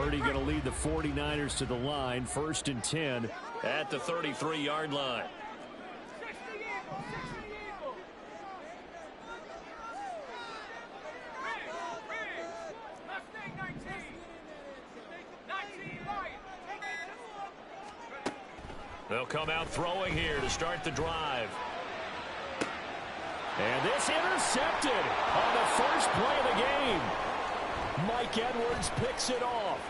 Purdy going to lead the 49ers to the line, 1st and 10 at the 33-yard line. They'll come out throwing here to start the drive. And this intercepted on the first play of the game. Mike Edwards picks it off.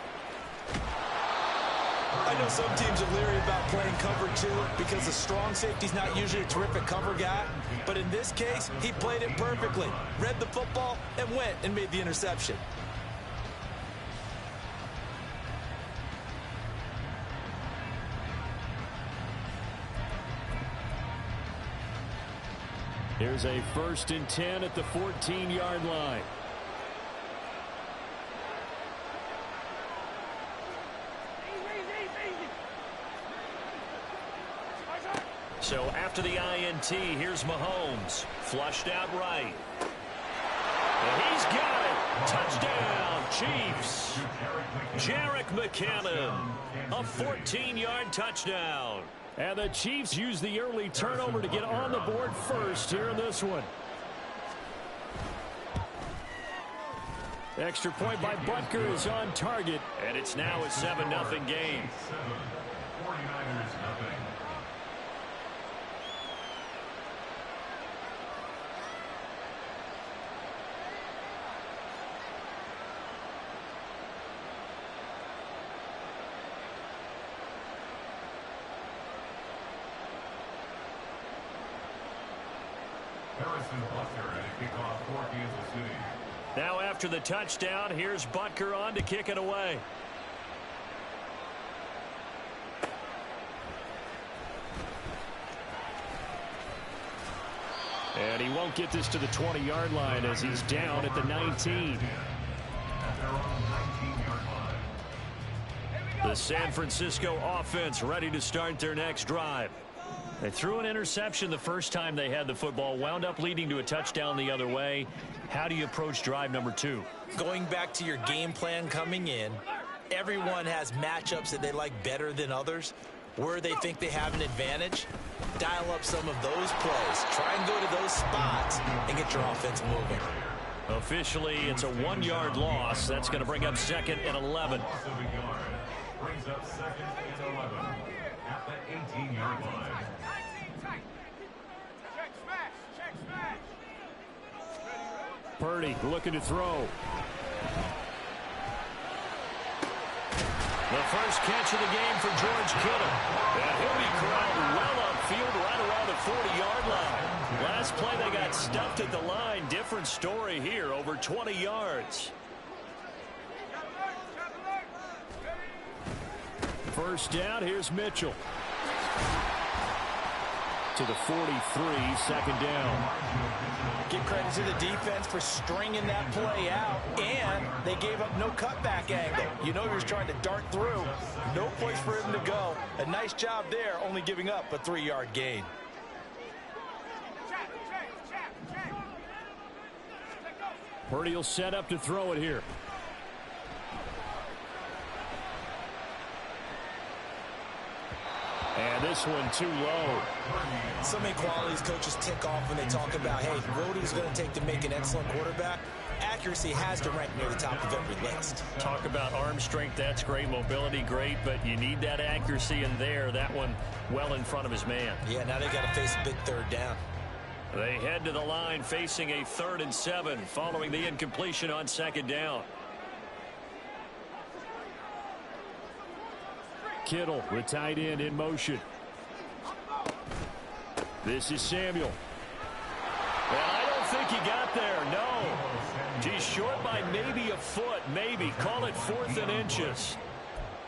I know some teams are leery about playing cover 2 because the strong safety's not usually a terrific cover guy. But in this case, he played it perfectly. Read the football and went and made the interception. Here's a 1st and 10 at the 14-yard line. So after the INT, here's Mahomes. Flushed out right. And he's got it. Touchdown, Chiefs. Jerick McKinnon. A 14-yard touchdown. And the Chiefs use the early turnover to get on the board first here in this one. Extra point by Butker is on target. And it's now a 7-0 game. 49ers nothing. Now after the touchdown, here's Butker on to kick it away. And he won't get this to the 20-yard line as he's down at the 19. The San Francisco offense ready to start their next drive. They threw an interception the first time they had the football, wound up leading to a touchdown the other way. How do you approach drive number 2? Going back to your game plan coming in, everyone has matchups that they like better than others. Where they think they have an advantage, dial up some of those plays. Try and go to those spots and get your offense moving. Officially, it's a 1-yard loss. That's going to bring up 2nd and 11. Brings up 2nd and 11 at the 18-yard line. Purdy looking to throw. The first catch of the game for George Kittle. And he'll be corralled well upfield right around the 40-yard line. Last play they got stuffed at the line. Different story here, over 20 yards. First down, here's Mitchell. To the 43, 2nd down. Give credit to the defense for stringing that play out, and they gave up no cutback angle. You know he was trying to dart through. No place for him to go. A nice job there, only giving up a 3-yard gain. Purdy will set up to throw it here. And this one too low. So many qualities coaches tick off when they talk about, hey, what is going to take to make an excellent quarterback? Accuracy has to rank near the top of every list. Talk about arm strength, that's great. Mobility, great, but you need that accuracy in there. That one well in front of his man. Yeah, now they got to face a big 3rd down. They head to the line facing a 3rd and 7 following the incompletion on 2nd down. Kittle, the tight end, in motion. This is Samuel. And I don't think he got there, no. He's short by maybe a foot, maybe. Call it 4th and inches.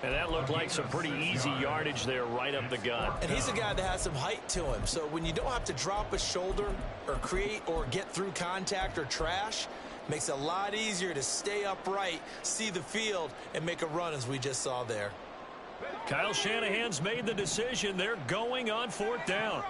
And that looked like some pretty easy yardage there right up the gut. And he's a guy that has some height to him. So when you don't have to drop a shoulder or create or get through contact or trash, makes it a lot easier to stay upright, see the field, and make a run as we just saw there. Kyle Shanahan's made the decision. They're going on 4th down.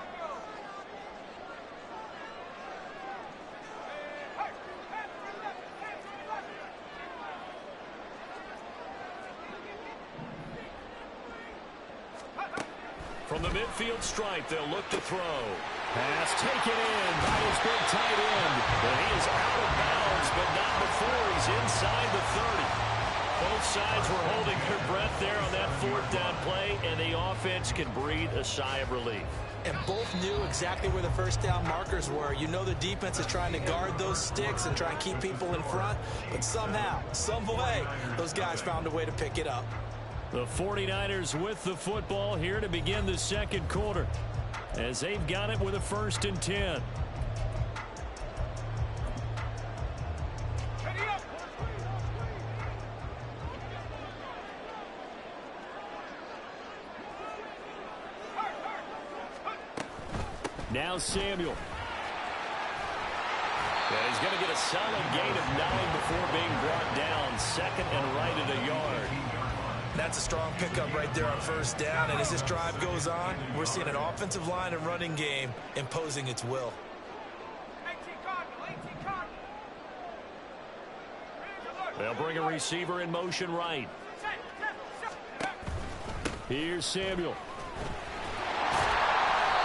From the midfield stripe, they'll look to throw. Pass taken in by his big tight end. But he is out of bounds, but not before he's inside the 30. Both sides were holding their breath there on that fourth down play, and the offense can breathe a sigh of relief. And both knew exactly where the first down markers were. You know the defense is trying to guard those sticks and try and keep people in front, but somehow, some way, those guys found a way to pick it up. The 49ers with the football here to begin the second quarter, as they've got it with a 1st and 10. Now Samuel. And he's going to get a solid gain of 9 before being brought down. Second and right at a yard. That's a strong pickup right there on first down. And as this drive goes on, we're seeing an offensive line and running game imposing its will. They'll bring a receiver in motion right. Here's Samuel.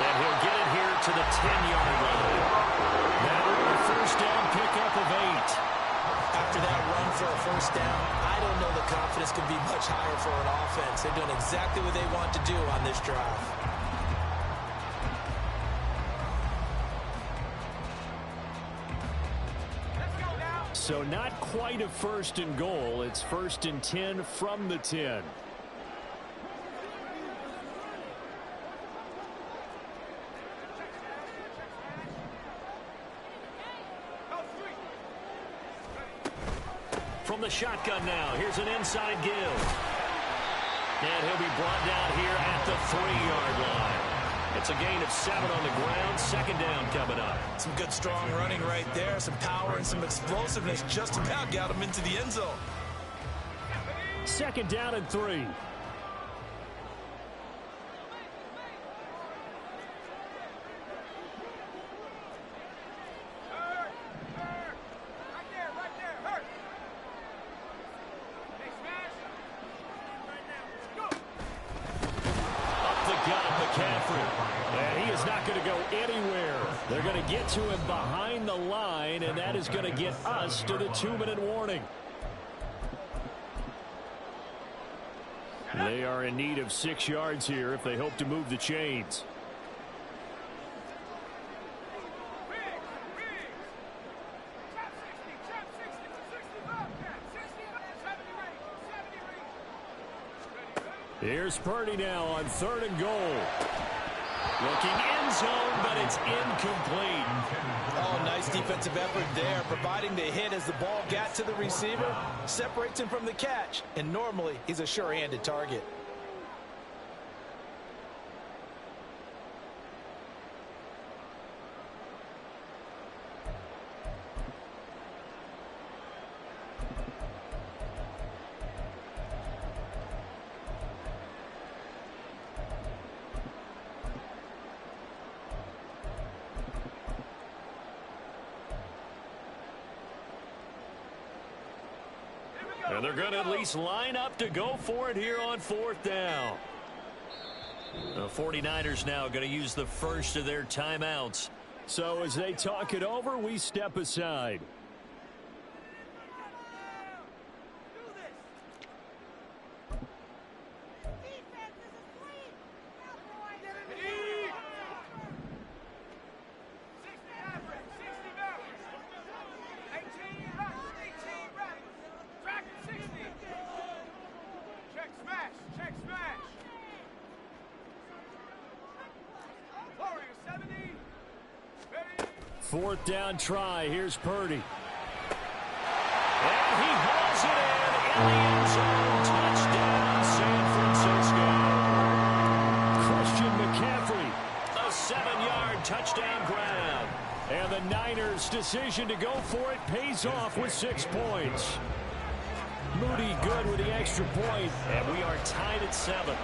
And he'll get it here to the 10-yard line. That will be a first down pickup of 8. After that run for a first down, I don't know the confidence can be much higher for an offense. They're doing exactly what they want to do on this drive. So not quite a 1st and goal. It's 1st and 10 from the 10. From the shotgun now, here's an inside give. And he'll be brought down here at the 3-yard line. It's a gain of 7 on the ground. 2nd down coming up. Some good strong running right there. Some power and some explosiveness just about got him into the end zone. 2nd down and 3. They're going to get to him behind the line, and that is going to get us to the 2-minute warning. They are in need of 6 yards here if they hope to move the chains. Here's Purdy now on 3rd and goal. Looking end zone, but it's incomplete. Oh, nice defensive effort there, providing the hit as the ball got to the receiver, separates him from the catch, and normally he's a sure-handed target. And they're going to at least line up to go for it here on 4th down. The 49ers now going to use the first of their timeouts. So as they talk it over, we step aside. Fourth down try. Here's Purdy. And he hauls it in the end zone. Touchdown, San Francisco. Christian McCaffrey, a 7-yard touchdown grab. And the Niners' decision to go for it pays off with 6 points. Moody good with the extra point, and we are tied at 7.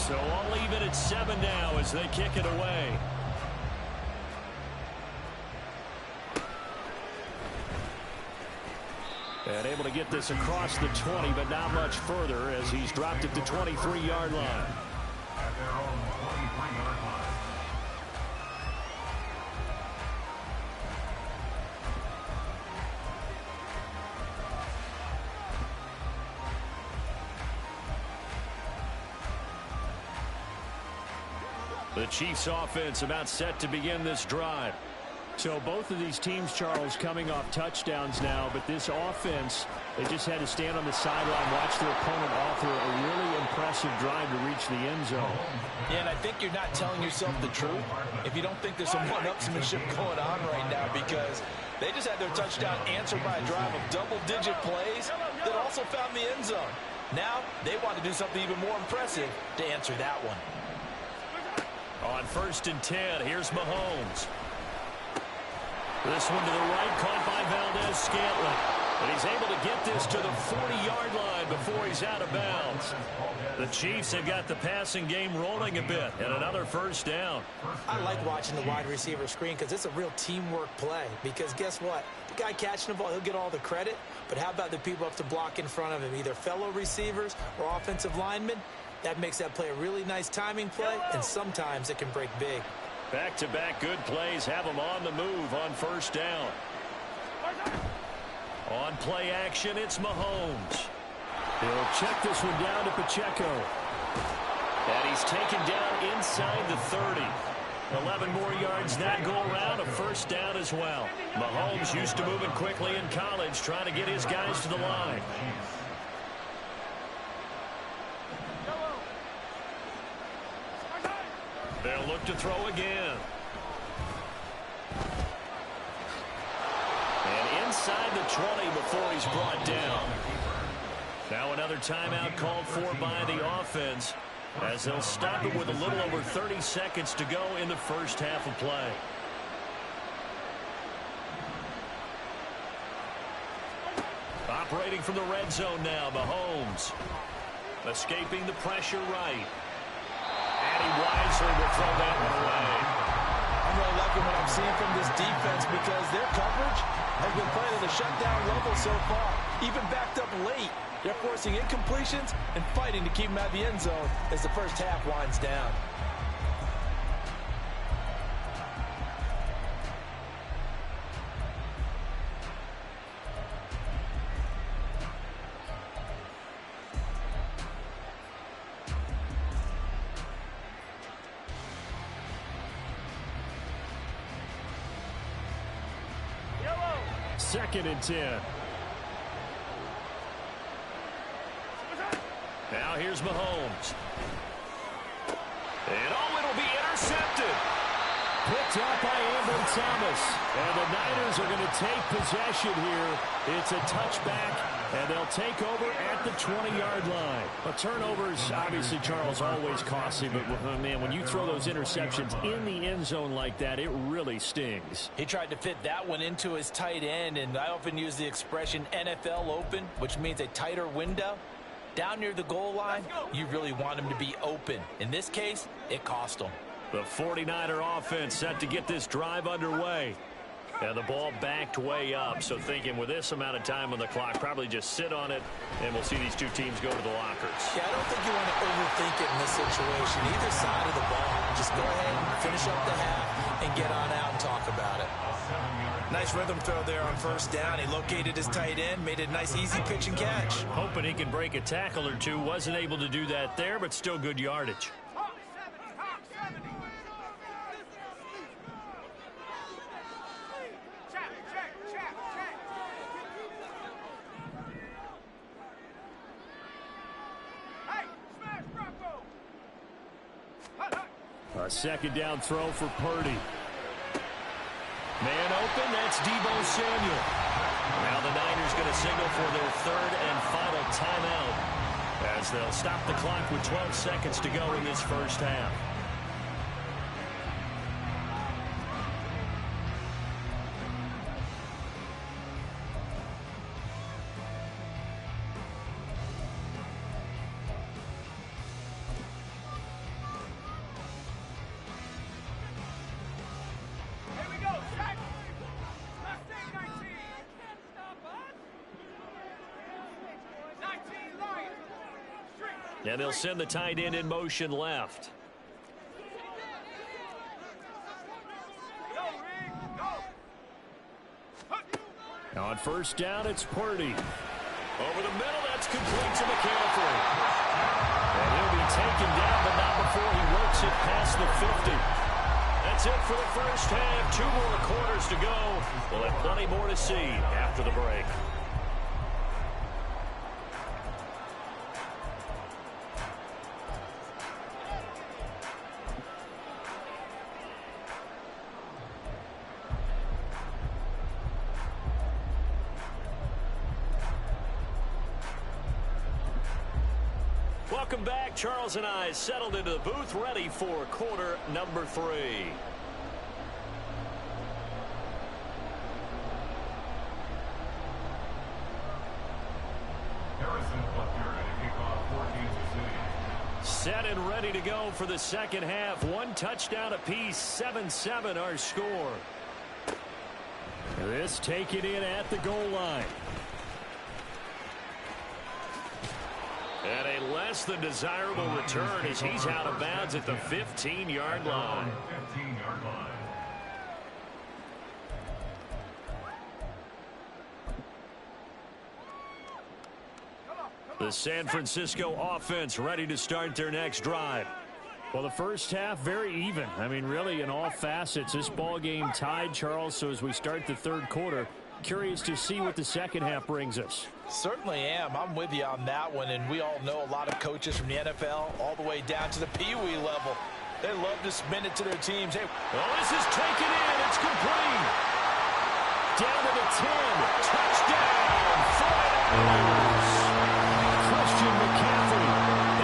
So I'll leave it at 7 now as they kick it away. And able to get this across the 20, but not much further as he's dropped it to 23-yard line. At their own 23-yard line. The Chiefs offense about set to begin this drive. So both of these teams, Charles, coming off touchdowns now, but this offense, they just had to stand on the sideline, watch their opponent offer a really impressive drive to reach the end zone. Yeah, and I think you're not telling yourself the truth if you don't think there's some one-upsmanship going on right now, because they just had their touchdown answered by a drive of double-digit plays that also found the end zone. Now they want to do something even more impressive to answer that one. On 1st and 10, here's Mahomes. This one to the right, caught by Valdez-Scantling. And he's able to get this to the 40-yard line before he's out of bounds. The Chiefs have got the passing game rolling a bit, and another first down. I like watching the wide receiver screen because it's a real teamwork play. Because guess what? The guy catching the ball, he'll get all the credit. But how about the people up to block in front of him, either fellow receivers or offensive linemen? That makes that play a really nice timing play, and sometimes it can break big. Back-to-back good plays have them on the move on first down. On play action, it's Mahomes. He'll check this one down to Pacheco. And he's taken down inside the 30. 11 more yards that go around, a first down as well. Mahomes used to moving quickly in college, trying to get his guys to the line. They'll look to throw again. And inside the 20 before he's brought down. Now another timeout called for by the offense as they'll stop it with a little over 30 seconds to go in the first half of play. Operating from the red zone now, Mahomes. Escaping the pressure right. And he wisely will throw that one away. I'm really liking what I'm seeing from this defense because their coverage has been playing at a shutdown level so far, even backed up late. They're forcing incompletions and fighting to keep them out of the end zone as the first half winds down. Second and 10. Now here's Mahomes. And it'll be intercepted. Picked up by Ambry Thomas. And the Niners are going to take possession here. It's a touchback, and they'll take over at the 20-yard line. A turnover's obviously, Charles, always costly, but, man, when you throw those interceptions in the end zone like that, it really stings. He tried to fit that one into his tight end, and I often use the expression NFL open, which means a tighter window. Down near the goal line, you really want him to be open. In this case, it cost him. The 49er offense set to get this drive underway. And the ball backed way up, so thinking with this amount of time on the clock, probably just sit on it, and we'll see these two teams go to the lockers. Yeah, I don't think you want to overthink it in this situation. Either side of the ball, just go ahead, finish up the half, and get on out and talk about it. Nice rhythm throw there on first down. He located his tight end, made it a nice easy pitch and catch. Hoping he can break a tackle or two. Wasn't able to do that there, but still good yardage. A second down throw for Purdy. Man open, that's Deebo Samuel. Now the Niners going to signal for their third and final timeout as they'll stop the clock with 12 seconds to go in this first half. And they'll send the tight end in motion left. On first down, it's Purdy. Over the middle, that's complete to McCaffrey. And he'll be taken down, but not before he works it past the 50. That's it for the first half. 2 more quarters to go. We'll have plenty more to see after the break. Welcome back. Charles and I settled into the booth, ready for quarter number 3. Set and ready to go for the second half. 1 touchdown apiece, 7-7 our score. This taken in at the goal line. And a less than desirable return as he's out of bounds at the 15-yard line. The San Francisco offense ready to start their next drive. Well, the first half very even. I mean, really in all facets. This ball game tied, Charles. So as we start the third quarter, curious to see what the second half brings us. Certainly am. I'm with you on that one. And we all know a lot of coaches from the NFL all the way down to the Pee Wee level. They love to spin it to their teams. Hey, well, this is taken in. It's complete. Down to the 10. Touchdown. 49ers. Christian McCaffrey.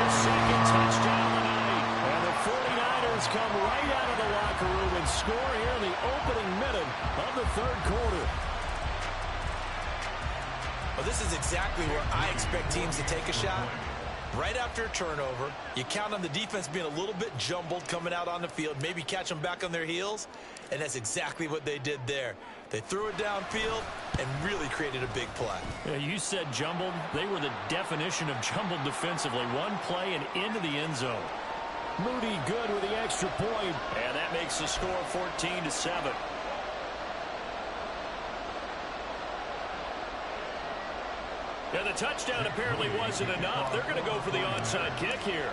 His second touchdown tonight. And the 49ers come right out of the locker room and score here in the opening minute of the third quarter. Well, this is exactly where I expect teams to take a shot. Right after a turnover, you count on the defense being a little bit jumbled coming out on the field, maybe catch them back on their heels, and that's exactly what they did there. They threw it downfield and really created a big play. Yeah, you said jumbled. They were the definition of jumbled defensively. One play and into the end zone. Moody good with the extra point, and that makes the score 14-7. And the touchdown apparently wasn't enough. They're going to go for the onside kick here.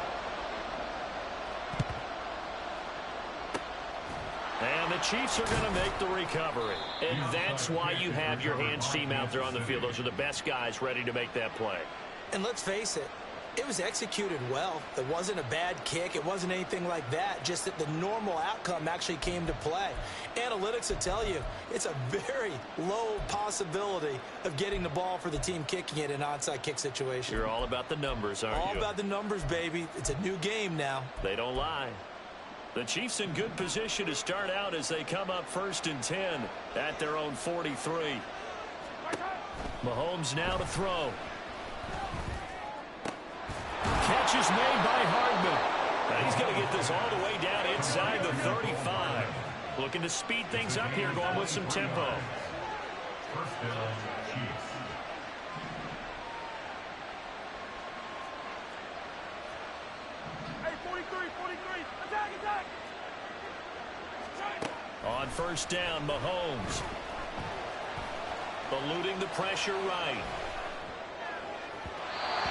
And the Chiefs are going to make the recovery. And that's why you have your hands team out there on the field. Those are the best guys ready to make that play. And let's face it, it was executed well. It wasn't a bad kick. It wasn't anything like that. Just that the normal outcome actually came to play. Analytics will tell you it's a very low possibility of getting the ball for the team kicking it in an onside kick situation. You're all about the numbers, aren't you? All about the numbers, baby. It's a new game now. They don't lie. The Chiefs in good position to start out as they come up 1st and 10 at their own 43. Mahomes now to throw. Catch is made by Hardman. And he's going to get this all the way down inside the 35. Looking to speed things up here, going with some tempo. First down, Chiefs. Hey, 43, attack! On first down, Mahomes. Eluding the pressure right.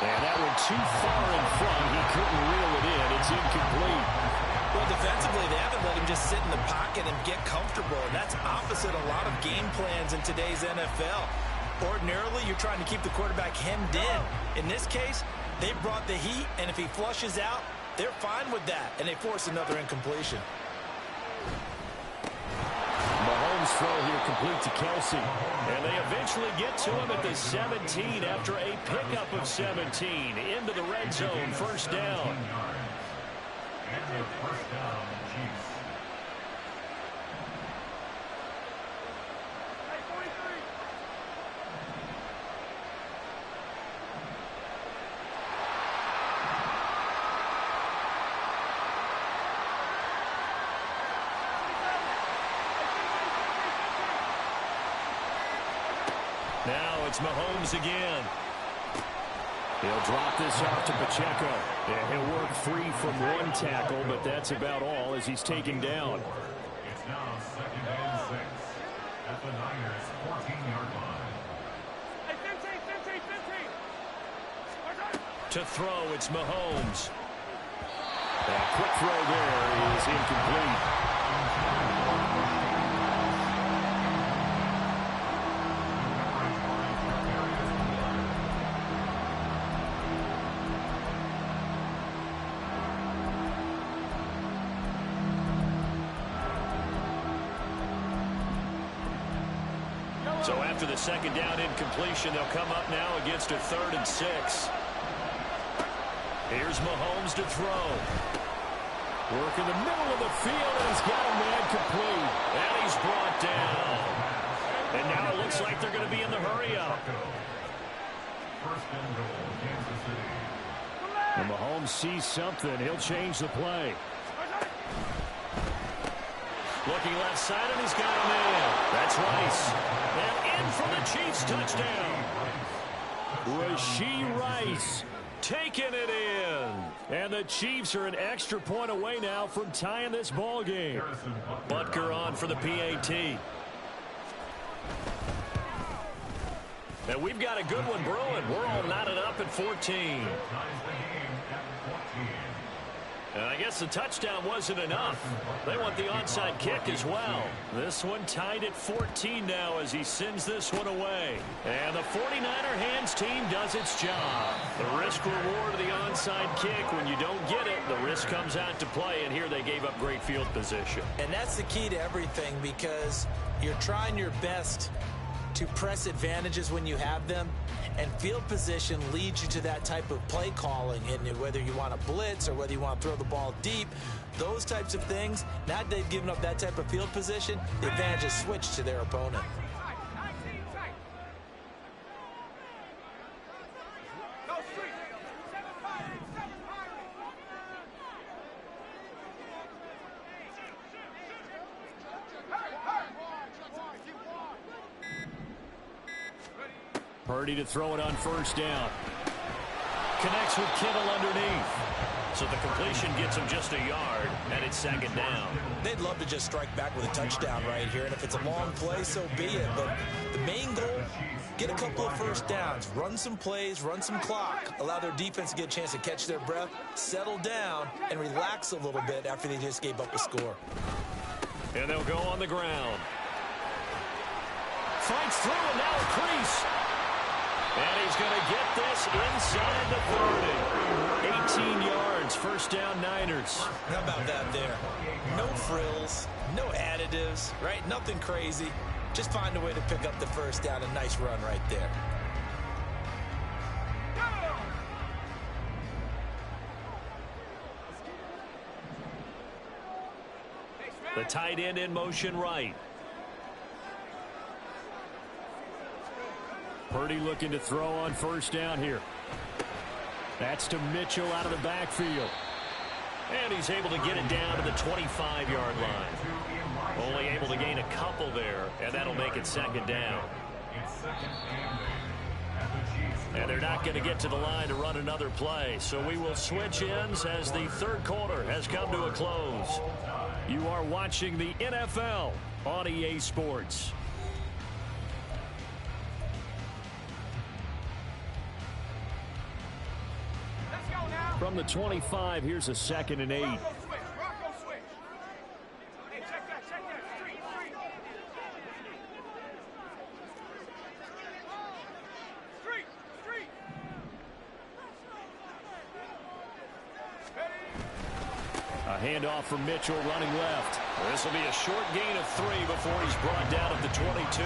And that one too far in front. He couldn't reel it in. It's incomplete. Well, defensively, they haven't let him just sit in the pocket and get comfortable. And that's opposite a lot of game plans in today's NFL. Ordinarily, you're trying to keep the quarterback hemmed in. In this case, they brought the heat, and if he flushes out, they're fine with that. And they force another incompletion. Mahomes' throw here complete to Kelsey. And they eventually get to him at the 17 after a pickup of 17. Into the red zone, first down. And the first down, Chiefs. Hey, 43. Now it's Mahomes again. He'll drop this off to Pacheco. Yeah, he'll work free from one tackle, but that's about all as he's taken down. It's now 2nd and 6 at the Niners' 14-yard line. Hey, 15, 15, 15. To throw, it's Mahomes. That quick throw there is incomplete. So after the second down incompletion, they'll come up now against a 3rd and 6. Here's Mahomes to throw. Work in the middle of the field, and he's got a man complete. And he's brought down. And now it looks like they're going to be in the hurry-up. First and goal, Kansas City. And Mahomes sees something. He'll change the play. Looking left side, and he's got a man. That's Rice. And in for the Chiefs touchdown. Rashee Rice taking it in. And the Chiefs are an extra point away now from tying this ball game. Butker on for the PAT. And we've got a good one brewing. We're all knotted up at 14. And I guess the touchdown wasn't enough. They want the onside kick as well. This one tied at 14 now as he sends this one away. And the 49er hands team does its job. The risk reward of the onside kick, when you don't get it, the risk comes out to play. And here they gave up great field position. And that's the key to everything, because you're trying your best to press advantages when you have them, and field position leads you to that type of play calling. And whether you want to blitz or whether you want to throw the ball deep, those types of things, now that they've given up that type of field position, the advantage is switched to their opponent. Purdy to throw it on first down. Connects with Kittle underneath. So the completion gets him just a yard, and it's 2nd down. They'd love to just strike back with a touchdown right here, and if it's a long play, so be it. But the main goal, get a couple of first downs, run some plays, run some clock, allow their defense to get a chance to catch their breath, settle down, and relax a little bit after they just gave up a score. And they'll go on the ground. Fights through, and now a crease. And he's going to get this inside the 30. 18 yards, first down Niners. How about that there? No frills, no additives, right? Nothing crazy. Just find a way to pick up the first down. A nice run right there. The tight end in motion right. Purdy looking to throw on first down here. That's to Mitchell out of the backfield. And he's able to get it down to the 25-yard line. Only able to gain a couple there, and that'll make it 2nd down. And they're not going to get to the line to run another play, so we will switch ends as the 3rd quarter has come to a close. You are watching the NFL on EA Sports. From the 25, here's a 2nd and 8. A handoff from Mitchell running left. This will be a short gain of 3 before he's brought down at the 22.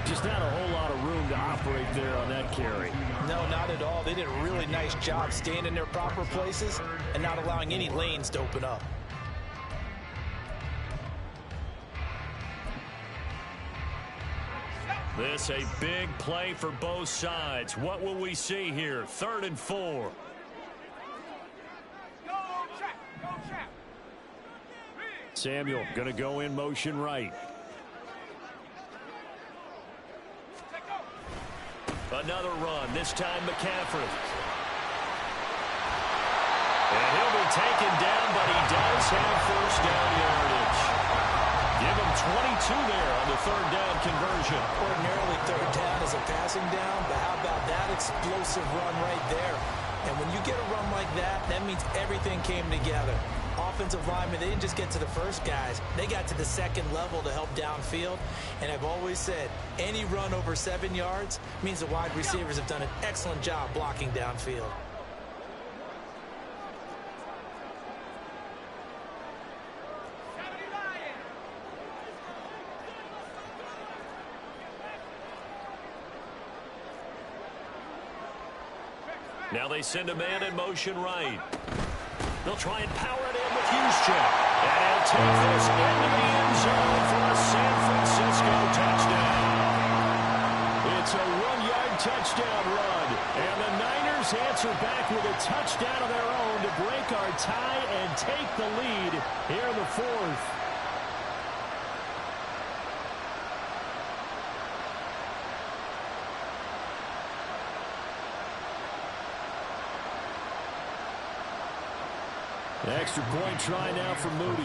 Just not a whole lot of room to operate there on that carry. No, not at all. They did a really nice job staying in their proper places and not allowing any lanes to open up. This a big play for both sides. What will we see here? 3rd and 4. Samuel going to go in motion right. Another run, this time McCaffrey. taken down, but he does have first down yardage. Give him 22 there on the third down conversion. Ordinarily, third down is a passing down, but how about that explosive run right there? And when you get a run like that, that means everything came together. Offensive linemen, they didn't just get to the first guys. They got to the second level to help downfield. And I've always said, any run over 7 yards means the wide receivers have done an excellent job blocking downfield. Now they send a man in motion right. They'll try and power it in with Juszczyk. And he'll take this into the end zone for a San Francisco touchdown. It's a 1-yard touchdown run. And the Niners answer back with a touchdown of their own to break our tie and take the lead here in the fourth. Extra point try now for Moody.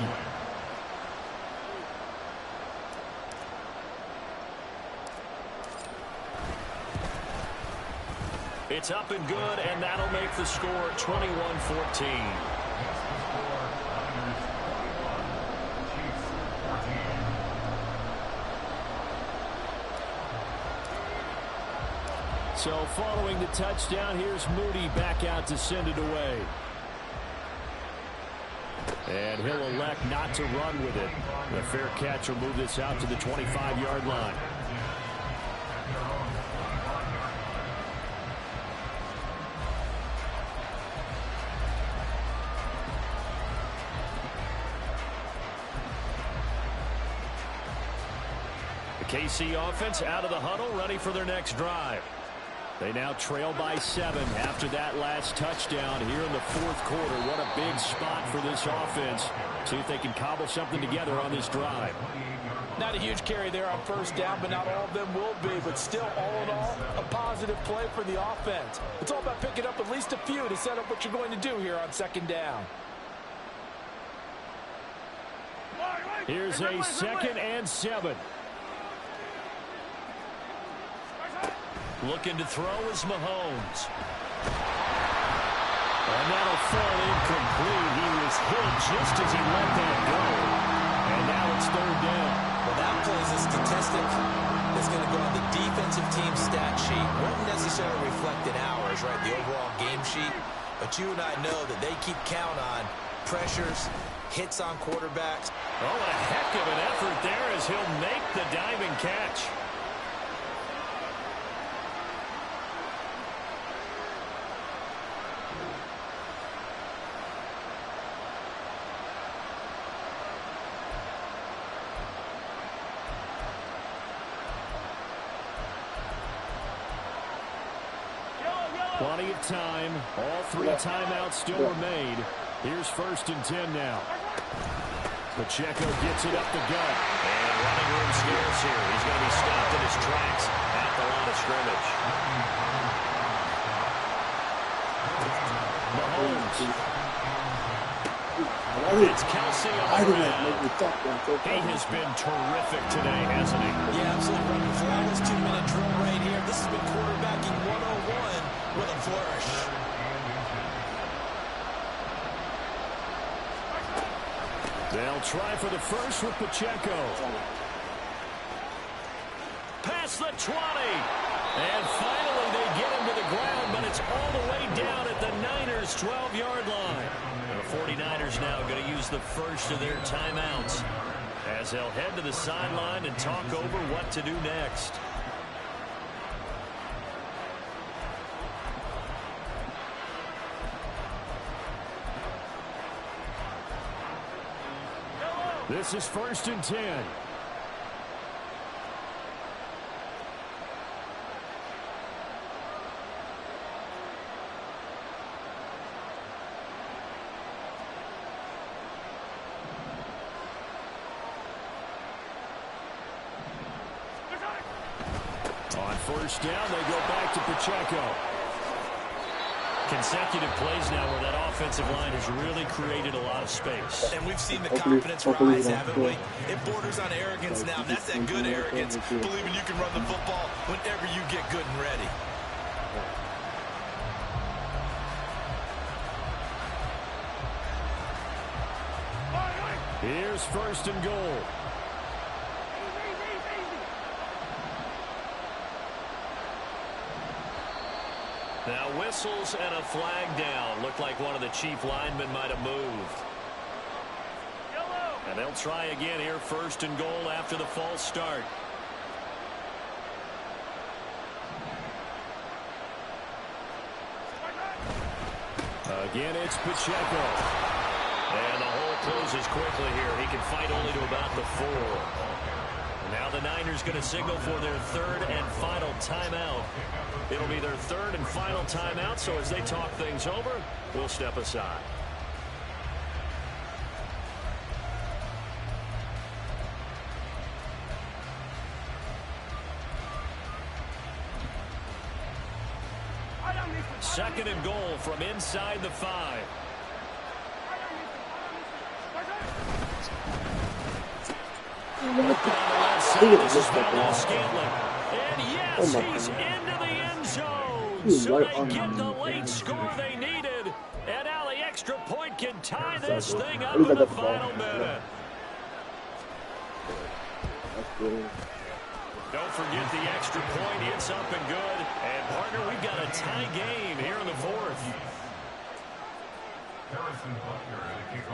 It's up and good, and that'll make the score 21-14. So following the touchdown, here's Moody back out to send it away. And he'll elect not to run with it. The fair catch will move this out to the 25-yard line. The KC offense out of the huddle, ready for their next drive. They now trail by 7 after that last touchdown here in the fourth quarter. What a big spot for this offense. See if they can cobble something together on this drive. Not a huge carry there on first down, but not all of them will be. But still, all in all, a positive play for the offense. It's all about picking up at least a few to set up what you're going to do here on second down. Here's a 2nd and 7. Looking to throw is Mahomes. And that'll fall incomplete. He was hit just as he let that go. And now it's third down. Well, that plays a statistic that's going to go on the defensive team stat sheet. Won't necessarily reflect in ours, right, the overall game sheet. But you and I know that they keep count on pressures, hits on quarterbacks. Oh, a heck of an effort there as he'll make the diving catch. Plenty of time. All 3 timeouts still remain. Here's 1st and 10 now. Pacheco gets it up the gut. And running room scarce here. He's going to be stopped in his tracks at the line of scrimmage. Mahomes. It's Kelsey on the ground. He has been terrific today, hasn't he? Yeah, absolutely. Running flawless 2-minute drill right here. This has been quarterbacking 101 with a flourish. They'll try for the first with Pacheco. Past the 20. And finally they get him to the ground, but it's all the way down at the Niners' 12-yard line. The 49ers now going to use the first of their timeouts as they'll head to the sideline and talk over what to do next. This is 1st and 10. On 1st down, they go back to Pacheco. Consecutive plays now where that offensive line has really created a lot of space. And we've seen the confidence rise, haven't we? It borders on arrogance now. That's that good arrogance, believing you can run the football whenever you get good and ready. Here's first and goal. Now whistles and a flag down. Looked like one of the chief linemen might have moved. And they'll try again here, first and goal after the false start. Again, it's Pacheco. And the hole closes quickly here. He can fight only to about the 4. Now the Niners going to signal for their third and final timeout. It'll be their third and final timeout, so as they talk things over, we'll step aside. Second and goal from inside the 5. This is Scantling. And yes, he's into the end zone. So they get the late score they needed. And now the extra point can tie this thing up in the final minute. Don't forget the extra point. It's up and good. And, partner, we've got a tie game here in the 4th.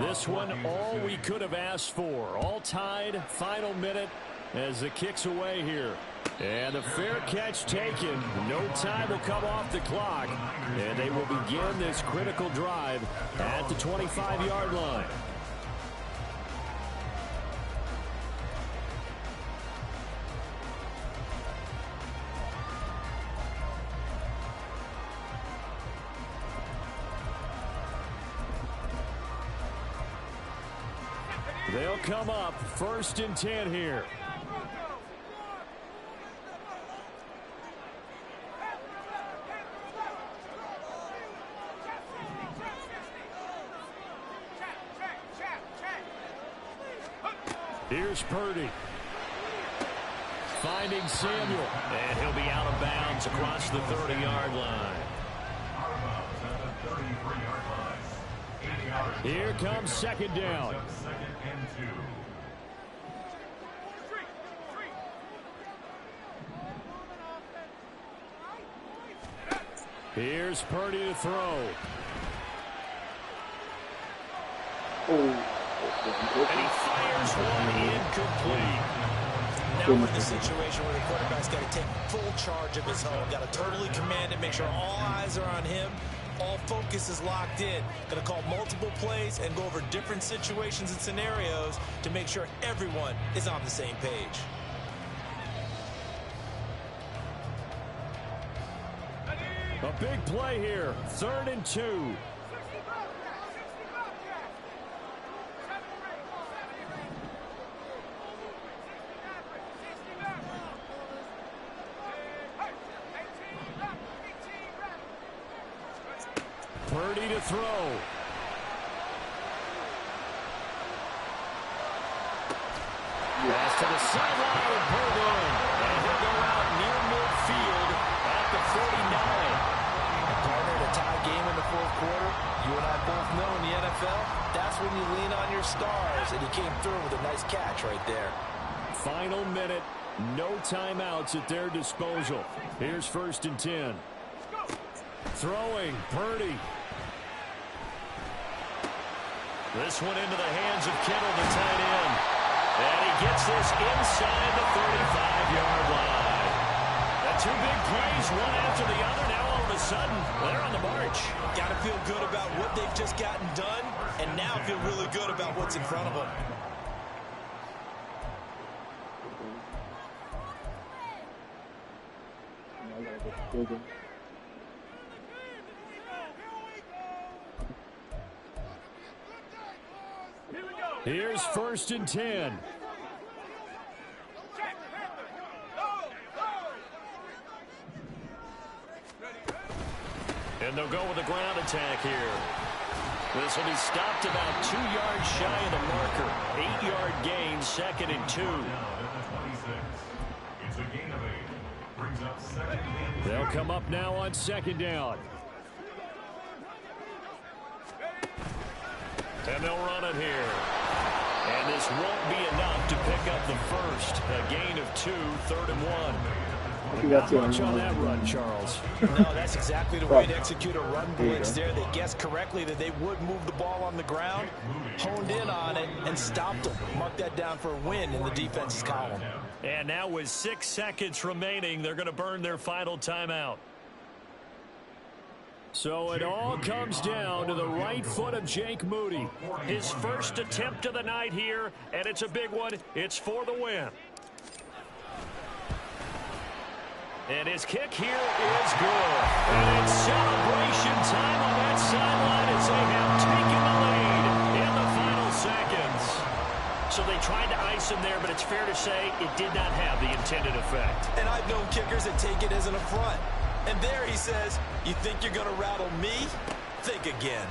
This one, all we could have asked for. All tied, final minute as the kick's away here. And a fair catch taken. No time will come off the clock. And they will begin this critical drive at the 25-yard line. They'll come up first and 10 here. Here's Purdy. Finding Samuel. And he'll be out of bounds across the 30-yard line. Here comes second down. Here's Purdy to throw. And he fires one incomplete. Now we're in the situation where the quarterback's got to take full charge of his home. Got to totally command it, make sure all eyes are on him. All focus is locked in. Going to call multiple plays and go over different situations and scenarios to make sure everyone is on the same page. A big play here. 3rd and 2. Purdy to throw. Pass to the sideline and pulled in. And he'll go out near midfield at the 49. Partner, in a tie game in the 4th quarter, you and I both know in the NFL, that's when you lean on your stars. And he came through with a nice catch right there. Final minute. No timeouts at their disposal. Here's first and 10. Throwing, Purdy. This one into the hands of Kittle, the tight end. And he gets this inside the 35-yard line. The 2 big plays, one after the other. Now all of a sudden, they're on the march. Got to feel good about what they've just gotten done, and now feel really good about what's in front of them. Here's first and 10. And And they'll go with a ground attack here. This will be stopped about 2 yards shy of the marker. 8-yard gain, 2nd and 2. It's a gain of 8. Brings up 2nd and 2. They'll come up now on 2nd down. And they'll run it here. And this won't be enough to pick up the first. A gain of 2, 3rd and 1. Not much on that run, Charles. No, that's exactly the way to execute a run blitz there. They guessed correctly that they would move the ball on the ground, honed in on it, and stopped them. Mark that down for a win in the defense's column. And now with 6 seconds remaining, they're going to burn their final timeout. So it all comes down to the right foot of Jake Moody. His first attempt of the night here, and it's a big one. It's for the win. And his kick here is good. And it's celebration time on that sideline as they have taken the lead in the final seconds. So they tried to ice him there, but it's fair to say it did not have the intended effect. And I've known kickers that take it as an affront. And there he says, you think you're going to rattle me? Think again.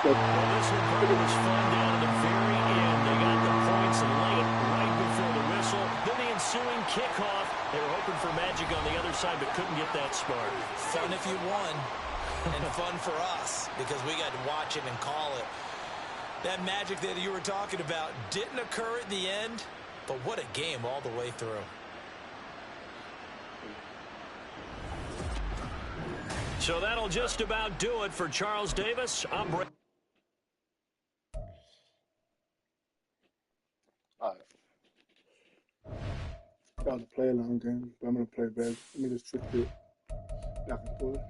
Well, this one was fun down to the very end. They got the points late, right before the whistle. Then the ensuing kickoff. They were hoping for magic on the other side, but couldn't get that spark. Fun if you won, and fun for us, because we got to watch it and call it. That magic that you were talking about didn't occur at the end, but what a game all the way through. So that'll just about do it for Charles Davis. I'm Brett. All right. That was a play along game, but I'm going to play back. Let me just trick it back and forth.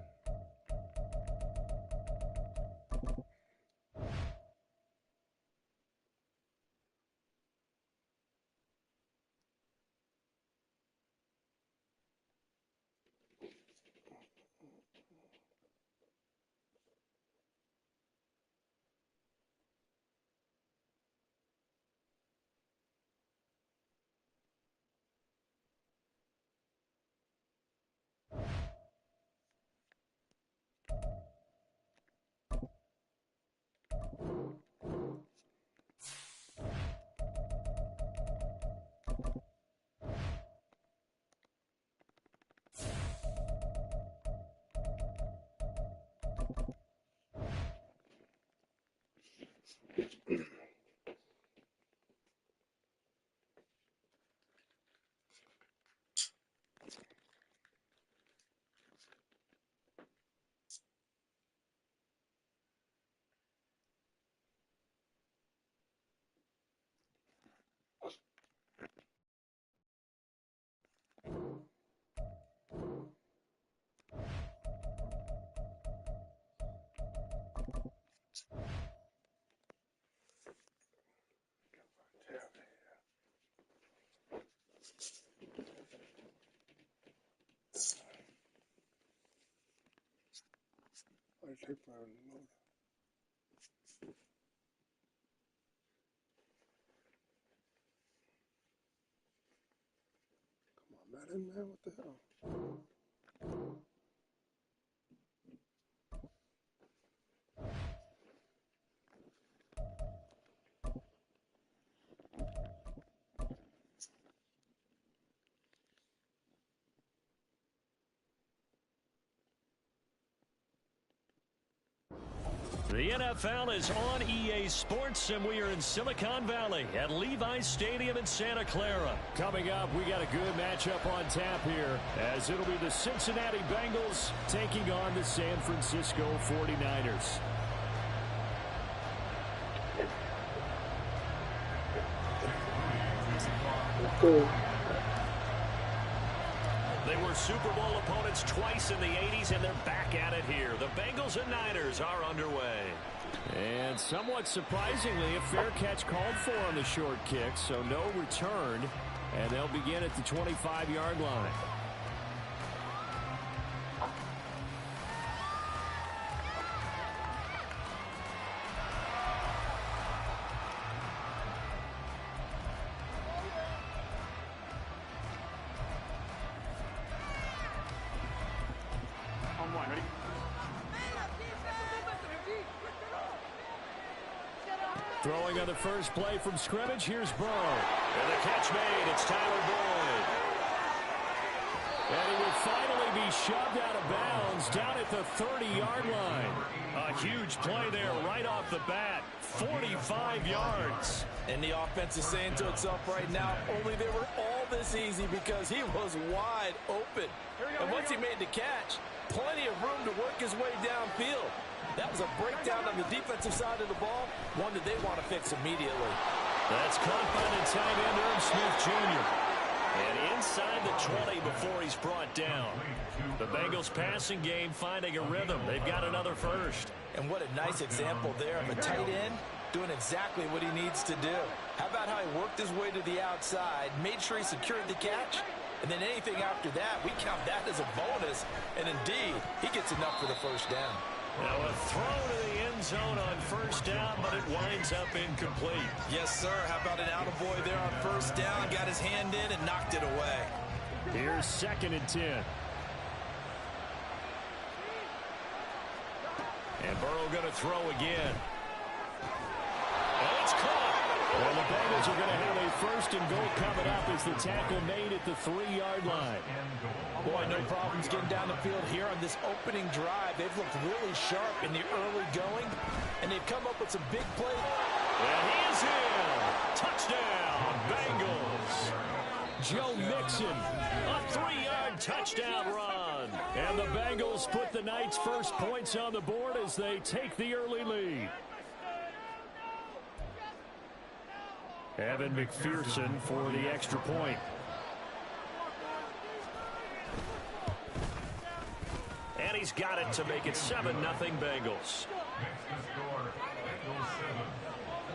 Take my remote. Come on, Madden, man, what the hell? The NFL is on EA Sports, and we are in Silicon Valley at Levi's Stadium in Santa Clara. Coming up, we got a good matchup on tap here, as it'll be the Cincinnati Bengals taking on the San Francisco 49ers. Cool. They were Super Bowl opponents twice in the 80s, and they're back at it here. The Bengals and Niners are underway. And somewhat surprisingly, a fair catch called for on the short kick, so no return, and they'll begin at the 25-yard line. Throwing on the first play from scrimmage, here's Burrow. And the catch made, it's Tyler Boyd. And he will finally be shoved out of bounds down at the 30-yard line. A huge play there right off the bat. 45 yards. And the offense is saying to itself right now, only they were all this easy because he was wide open. And once he made the catch, plenty of room to work his way downfield. That was a breakdown on the defensive side of the ball, one that they want to fix immediately. That's caught by the tight end, Irv Smith Jr. And inside the 20 before he's brought down. The Bengals passing game finding a rhythm. They've got another first. And what a nice example there of a tight end doing exactly what he needs to do. How about how he worked his way to the outside, made sure he secured the catch, and then anything after that, we count that as a bonus. And indeed, he gets enough for the first down. Now a throw to the end zone on first down, but it winds up incomplete. Yes, sir. How about an attaboy there on first down? Got his hand in and knocked it away. Here's 2nd and 10. And Burrow going to throw again. And it's caught. Well, the Bengals are going to have a 1st and goal coming up as the tackle made at the 3-yard line. Boy, no problems getting down the field here on this opening drive. They've looked really sharp in the early going, and they've come up with some big plays. And he is in. Touchdown, Bengals. Joe Mixon, a 3-yard touchdown run. And the Bengals put the Knights' first points on the board as they take the early lead. Evan McPherson for the extra point. And he's got it to make it 7-0 Bengals. Next to score, Bengals 7,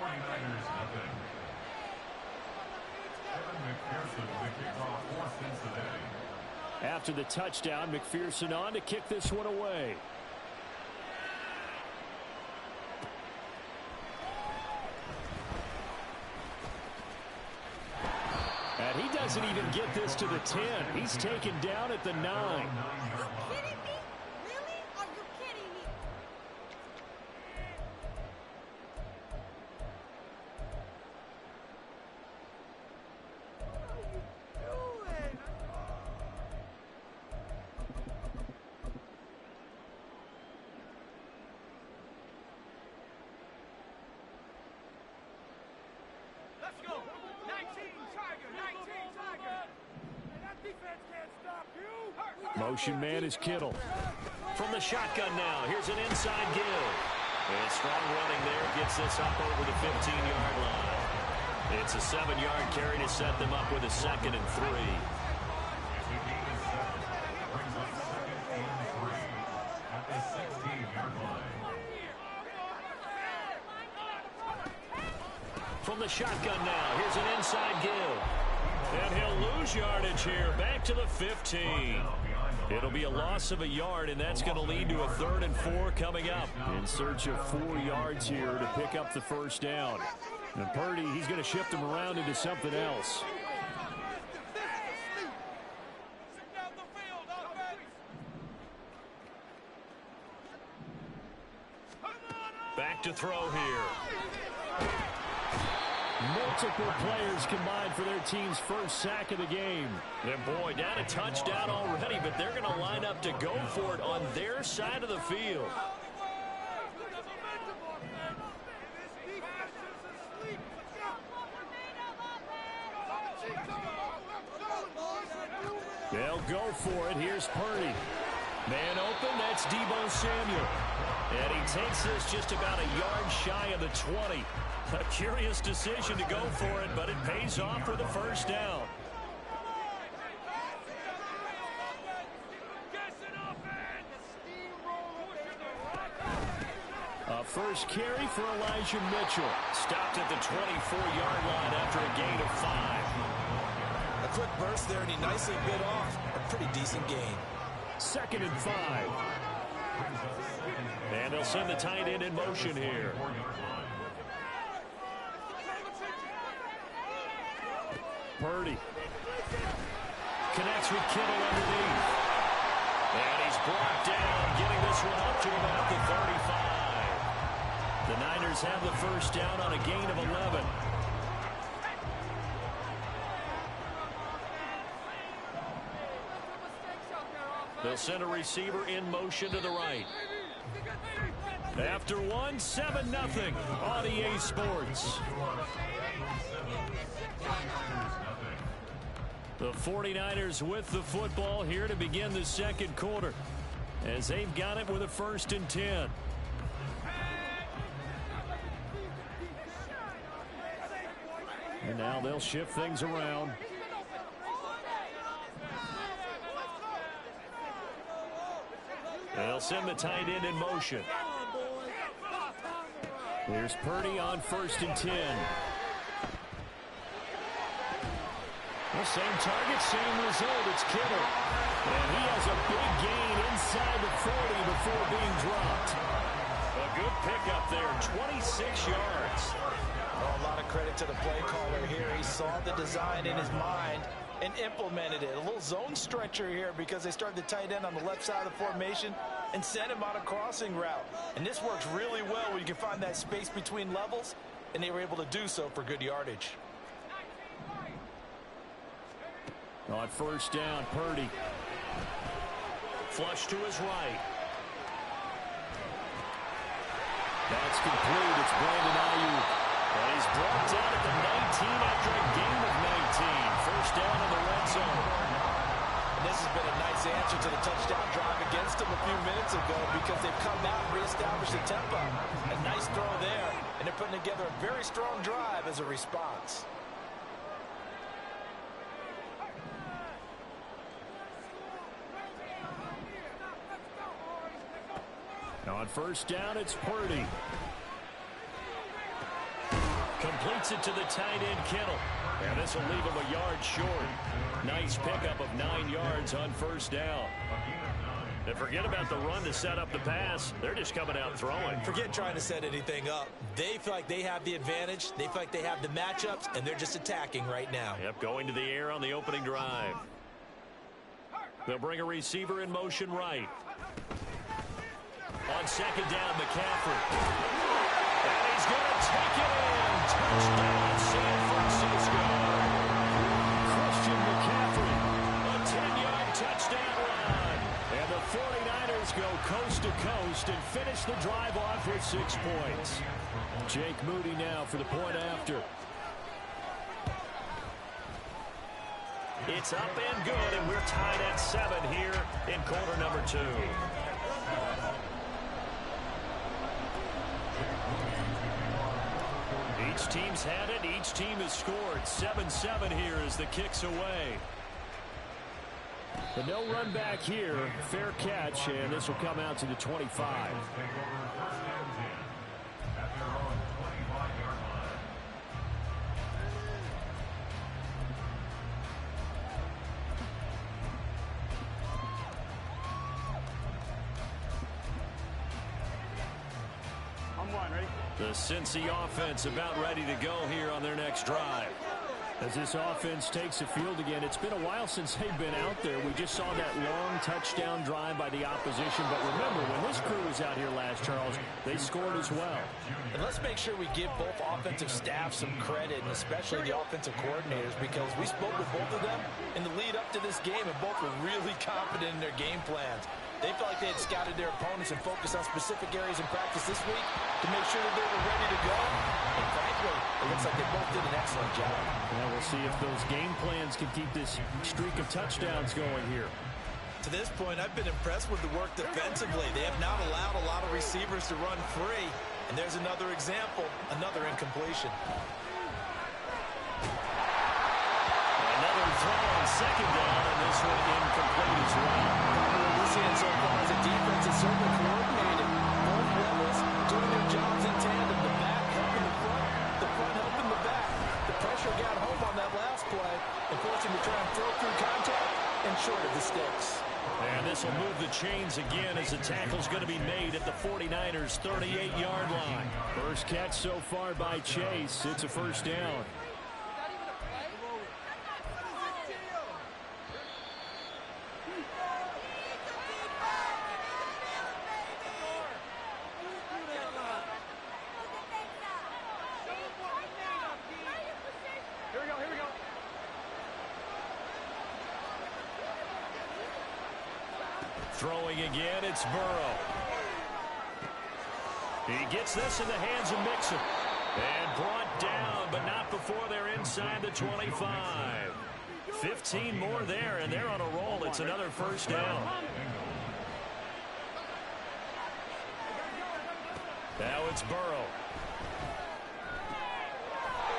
49ers nothing. Evan McPherson, the kickoff for Cincinnati. After the touchdown, McPherson on to kick this one away. And he doesn't even get this to the 10. He's taken down at the 9. Are you kidding me? Really? Are you kidding me? What are you doing? Let's go. 19 Tiger. 19 Tiger. That defense can't stop you. Motion man is Kittle. From the shotgun now, here's an inside give. And strong running there gets this up over the 15-yard line. It's a 7-yard carry to set them up with a 2nd and 3. Brings up 2nd and 3 at the 16-yard line. From the shotgun now, here's an inside give. And he'll lose yardage here, back to the 15. It'll be a loss of a yard, and that's going to lead to a 3rd and 4 coming up. In search of 4 yards here to pick up the first down. And Purdy, he's going to shift him around into something else. Back to throw here. Multiple players combined for their team's first sack of the game. And boy, down a touchdown already, but they're going to line up to go for it on their side of the field. They'll go for it. Here's Purdy. Man open, that's Deebo Samuel. And he takes this just about a yard shy of the 20. A curious decision to go for it, but it pays off for the first down. A first carry for Elijah Mitchell. Stopped at the 24-yard line after a gain of 5. A quick burst there, and he nicely bit off a pretty decent gain. 2nd and 5. And they'll send the tight end in motion here. Purdy connects with Kittle underneath. And he's brought down, getting this one up to about the 35. The Niners have the first down on a gain of 11. They'll send a receiver in motion to the right. After one, 7-0 on EA Sports. The 49ers with the football here to begin the second quarter, as they've got it with a 1st and 10. And now they'll shift things around. They'll send the tight end in motion. Here's Purdy on 1st and 10. The same target, same result. It's Kittle. And he has a big gain inside the 40 before being dropped. A good pickup there, 26 yards. Oh, a lot of credit to the play caller here. He saw the design in his mind and implemented it. A little zone stretcher here because they started the tight end on the left side of the formation and sent him on a crossing route. And this works really well when you can find that space between levels, and they were able to do so for good yardage. On 1st down, Purdy. Flush to his right. That's complete. It's Brandon Ayuk. And he's brought down at the 19 after a gain of 19. First down in the red zone. And this has been a nice answer to the touchdown drive against them a few minutes ago because they've come out and reestablished the tempo. A nice throw there, and they're putting together a very strong drive as a response. On 1st down, it's Purdy. Completes it to the tight end, Kittle. And this will leave him a yard short. Nice pickup of 9 yards on 1st down. And forget about the run to set up the pass. They're just coming out throwing. Forget trying to set anything up. They feel like they have the advantage. They feel like they have the matchups, and they're just attacking right now. Yep, going to the air on the opening drive. They'll bring a receiver in motion right. On 2nd down, McCaffrey. And he's going to take it in. Touchdown, San Francisco. Christian McCaffrey. A 10-yard touchdown run. And the 49ers go coast to coast and finish the drive off with 6 points. Jake Moody now for the point after. It's up and good, and we're tied at 7 here in quarter number 2. Each team's had it. Each team has scored. 7-7 here as the kick's away. The no run back here. Fair catch, and this will come out to the 25. The Cincy offense about ready to go here on their next drive. As this offense takes the field again, it's been a while since they've been out there. We just saw that long touchdown drive by the opposition. But remember, when this crew was out here last, Charles, they scored as well. And let's make sure we give both offensive staff some credit, and especially the offensive coordinators, because we spoke with both of them in the lead up to this game, and both were really confident in their game plans. They felt like they had scouted their opponents and focused on specific areas in practice this week to make sure that they were ready to go. And frankly, it looks like they both did an excellent job. Well, we'll see if those game plans can keep this streak of touchdowns going here. To this point, I've been impressed with the work defensively. They have not allowed a lot of receivers to run free. And there's another example, another incompletion. Another throw on 2nd down, and this one incomplete as well. We're seeing so far as a defense is certainly coordinated. Both levels doing their jobs in tandem. The back helping the front helping the back. The pressure got home on that last play and forced him to try and throw through contact and short of the sticks. And this will move the chains again as the tackle's going to be made at the 49ers' 38-yard line. First catch so far by Chase. It's a first down. Throwing again, it's Burrow. He gets this in the hands of Mixon. And brought down, but not before they're inside the 25. 15 more there, and they're on a roll. It's another first down. Now it's Burrow.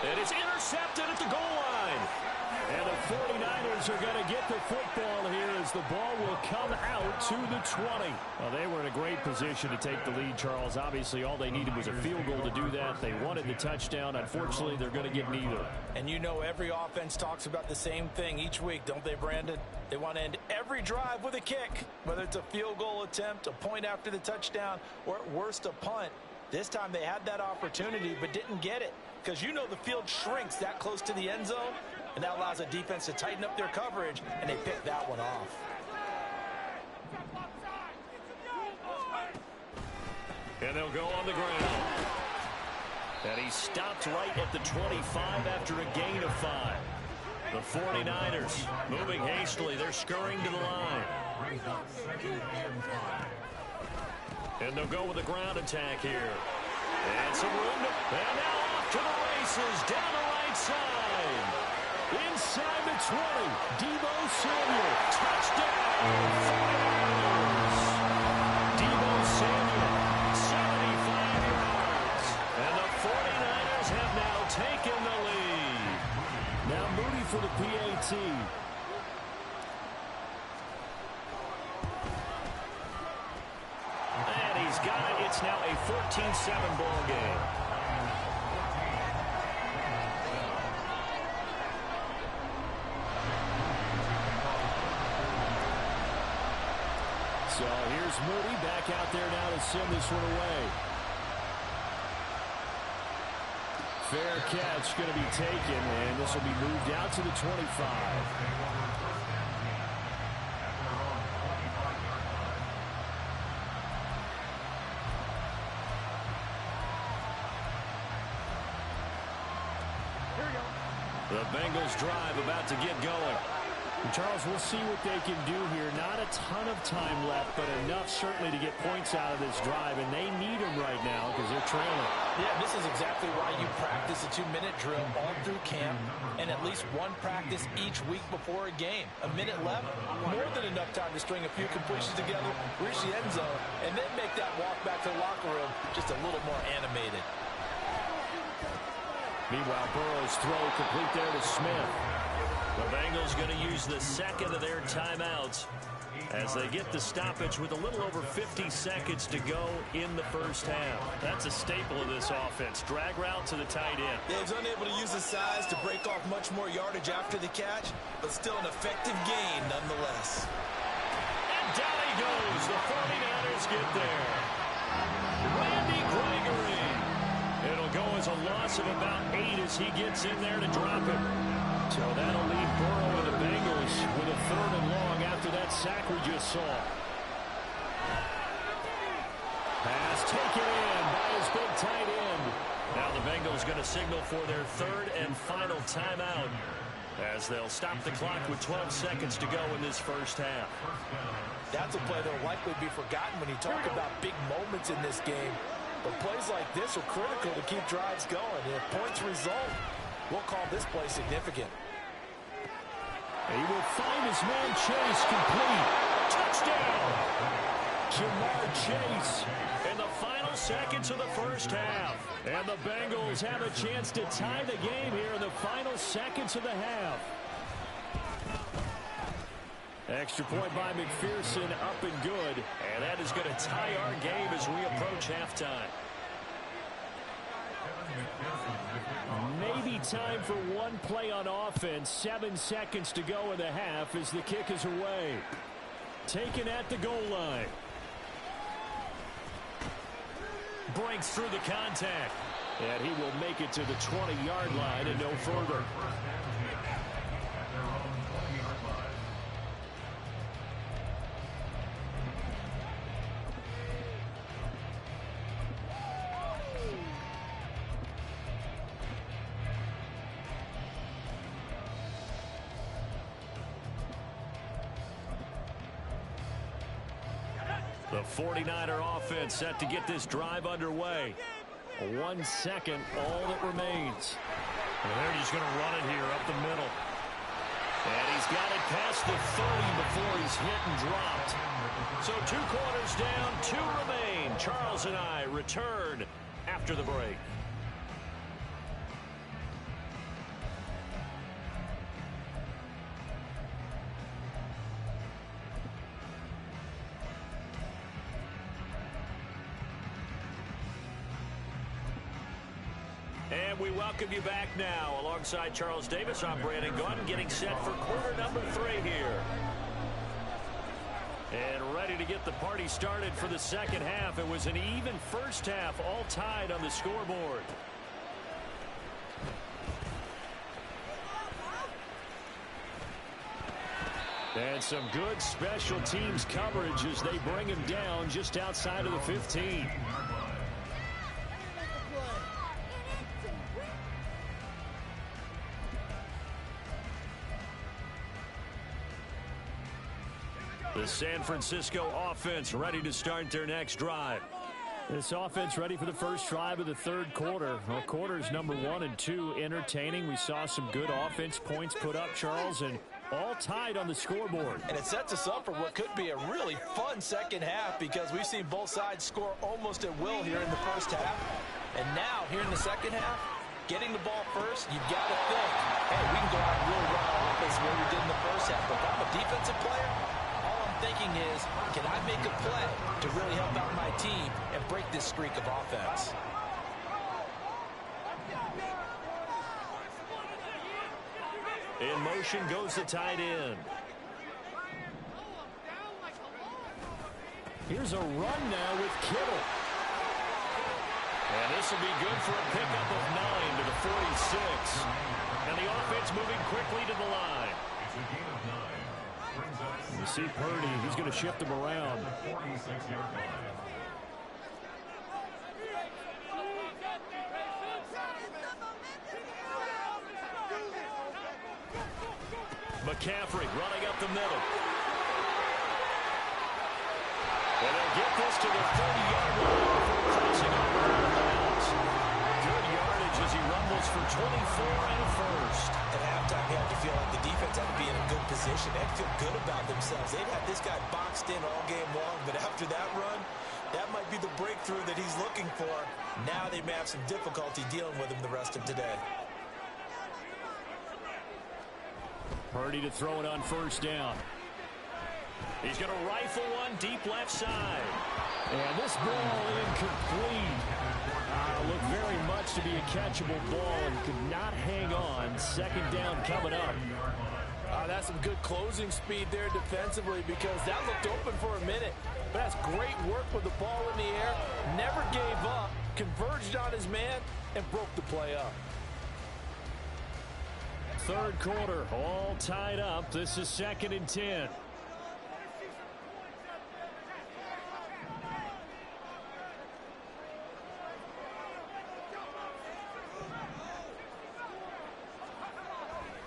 And it's intercepted at the goal line. And the 49ers are going to get the football here as the ball will come out to the 20. Well, they were in a great position to take the lead, Charles. Obviously, all they needed was a field goal to do that. They wanted the touchdown. Unfortunately, they're going to get neither. And you know every offense talks about the same thing each week, don't they, Brandon? They want to end every drive with a kick, whether it's a field goal attempt, a point after the touchdown, or at worst, a punt. This time they had that opportunity but didn't get it because you know the field shrinks that close to the end zone, and that allows the defense to tighten up their coverage, and they picked that one off. And they'll go on the ground. And he stopped right at the 25 after a gain of 5. The 49ers moving hastily. They're scurrying to the line. And they'll go with a ground attack here. And some room. And now off to the races. Down the right side. Inside the 20. Deebo Samuel. Touchdown. 49ers. Deebo Samuel. 75 yards. And the 49ers have now taken the lead. Now Moody for the PAT. And he's got it. It's now a 14-7 ball game. So here's Moody back out there now to send this one away. Fair catch going to be taken, and this will be moved out to the 25. The Bengals drive about to get going. And Charles, we'll see what they can do here. Not a ton of time left, but enough certainly to get points out of this drive, and they need them right now because they're trailing. Yeah, this is exactly why you practice a 2-minute drill all through camp and at least one practice each week before a game. A minute left, more than enough time to string a few completions together, reach the end zone, and then make that walk back to the locker room just a little more animated. Meanwhile, Burrow's throw complete there to Smith. The Bengals going to use the second of their timeouts as they get the stoppage with a little over 50 seconds to go in the first half. That's a staple of this offense. Drag route to the tight end. Yeah, he's unable to use his size to break off much more yardage after the catch, but still an effective gain nonetheless. And down he goes. The 49ers get there. Randy Gregory. It'll go as a loss of about 8 as he gets in there to drop it. So that'll leave Burrow and the Bengals with a 3rd and long after that sack we just saw. Pass taken in by his big tight end. Now the Bengals going to signal for their 3rd and final timeout as they'll stop the clock with 12 seconds to go in this first half. That's a play that will likely be forgotten when you talk about big moments in this game. But plays like this are critical to keep drives going. And if points result, we'll call this play significant. He will find his man Chase complete. Touchdown! Jamar Chase in the final seconds of the first half. And the Bengals have a chance to tie the game here in the final seconds of the half. Extra point by McPherson, up and good. And that is going to tie our game as we approach halftime. Maybe time for one play on offense. 7 seconds to go in the half as the kick is away. Taken at the goal line. Breaks through the contact. And he will make it to the 20-yard line and no further. The 49er offense set to get this drive underway. 1 second, all that remains. And they're just going to run it here up the middle. And he's got it past the 30 before he's hit and dropped. So 2 quarters down, 2 remain. Charles and I return after the break. And we welcome you back now. Alongside Charles Davis, I'm Brandon Gunn, getting set for quarter number 3 here. And ready to get the party started for the second half. It was an even first half, all tied on the scoreboard. And some good special teams coverage as they bring him down just outside of the 15. The San Francisco offense ready to start their next drive. This offense ready for the first drive of the third quarter. Well, quarters number 1 and 2 entertaining. We saw some good offense points put up, Charles, and all tied on the scoreboard. And it sets us up for what could be a really fun second half because we've seen both sides score almost at will here in the first half. And now, here in the second half, getting the ball first, you've got to think, hey, we can go out and really run our offense the way we did in the first half. But if I'm a defensive player, thinking is, can I make a play to really help out my team and break this streak of offense? In motion goes the tight end. Here's a run now with Kittle. And this will be good for a pickup of 9 to the 46. And the offense moving quickly to the line. It's a gain of 9. You see Purdy, he's going to shift him around. 46-yard line. McCaffrey running up the middle. And they'll get this to the 30-yard line before crossing over out of bounds. Good yardage as he rumbles for 24 and a first. At halftime, you have to feel like the defense had to be in a good position. They had to feel good about themselves. They've had this guy boxed in all game long, but after that run, that might be the breakthrough that he's looking for. Now they may have some difficulty dealing with him the rest of today. Purdy to throw it on first down. He's going to rifle one deep left side. And this ball incomplete. Looked very much to be a catchable ball and could not hang on. Second down coming up. That's some good closing speed there defensively because that looked open for a minute. But that's great work with the ball in the air. Never gave up, converged on his man, and broke the play up. Third quarter, all tied up. This is 2nd and 10.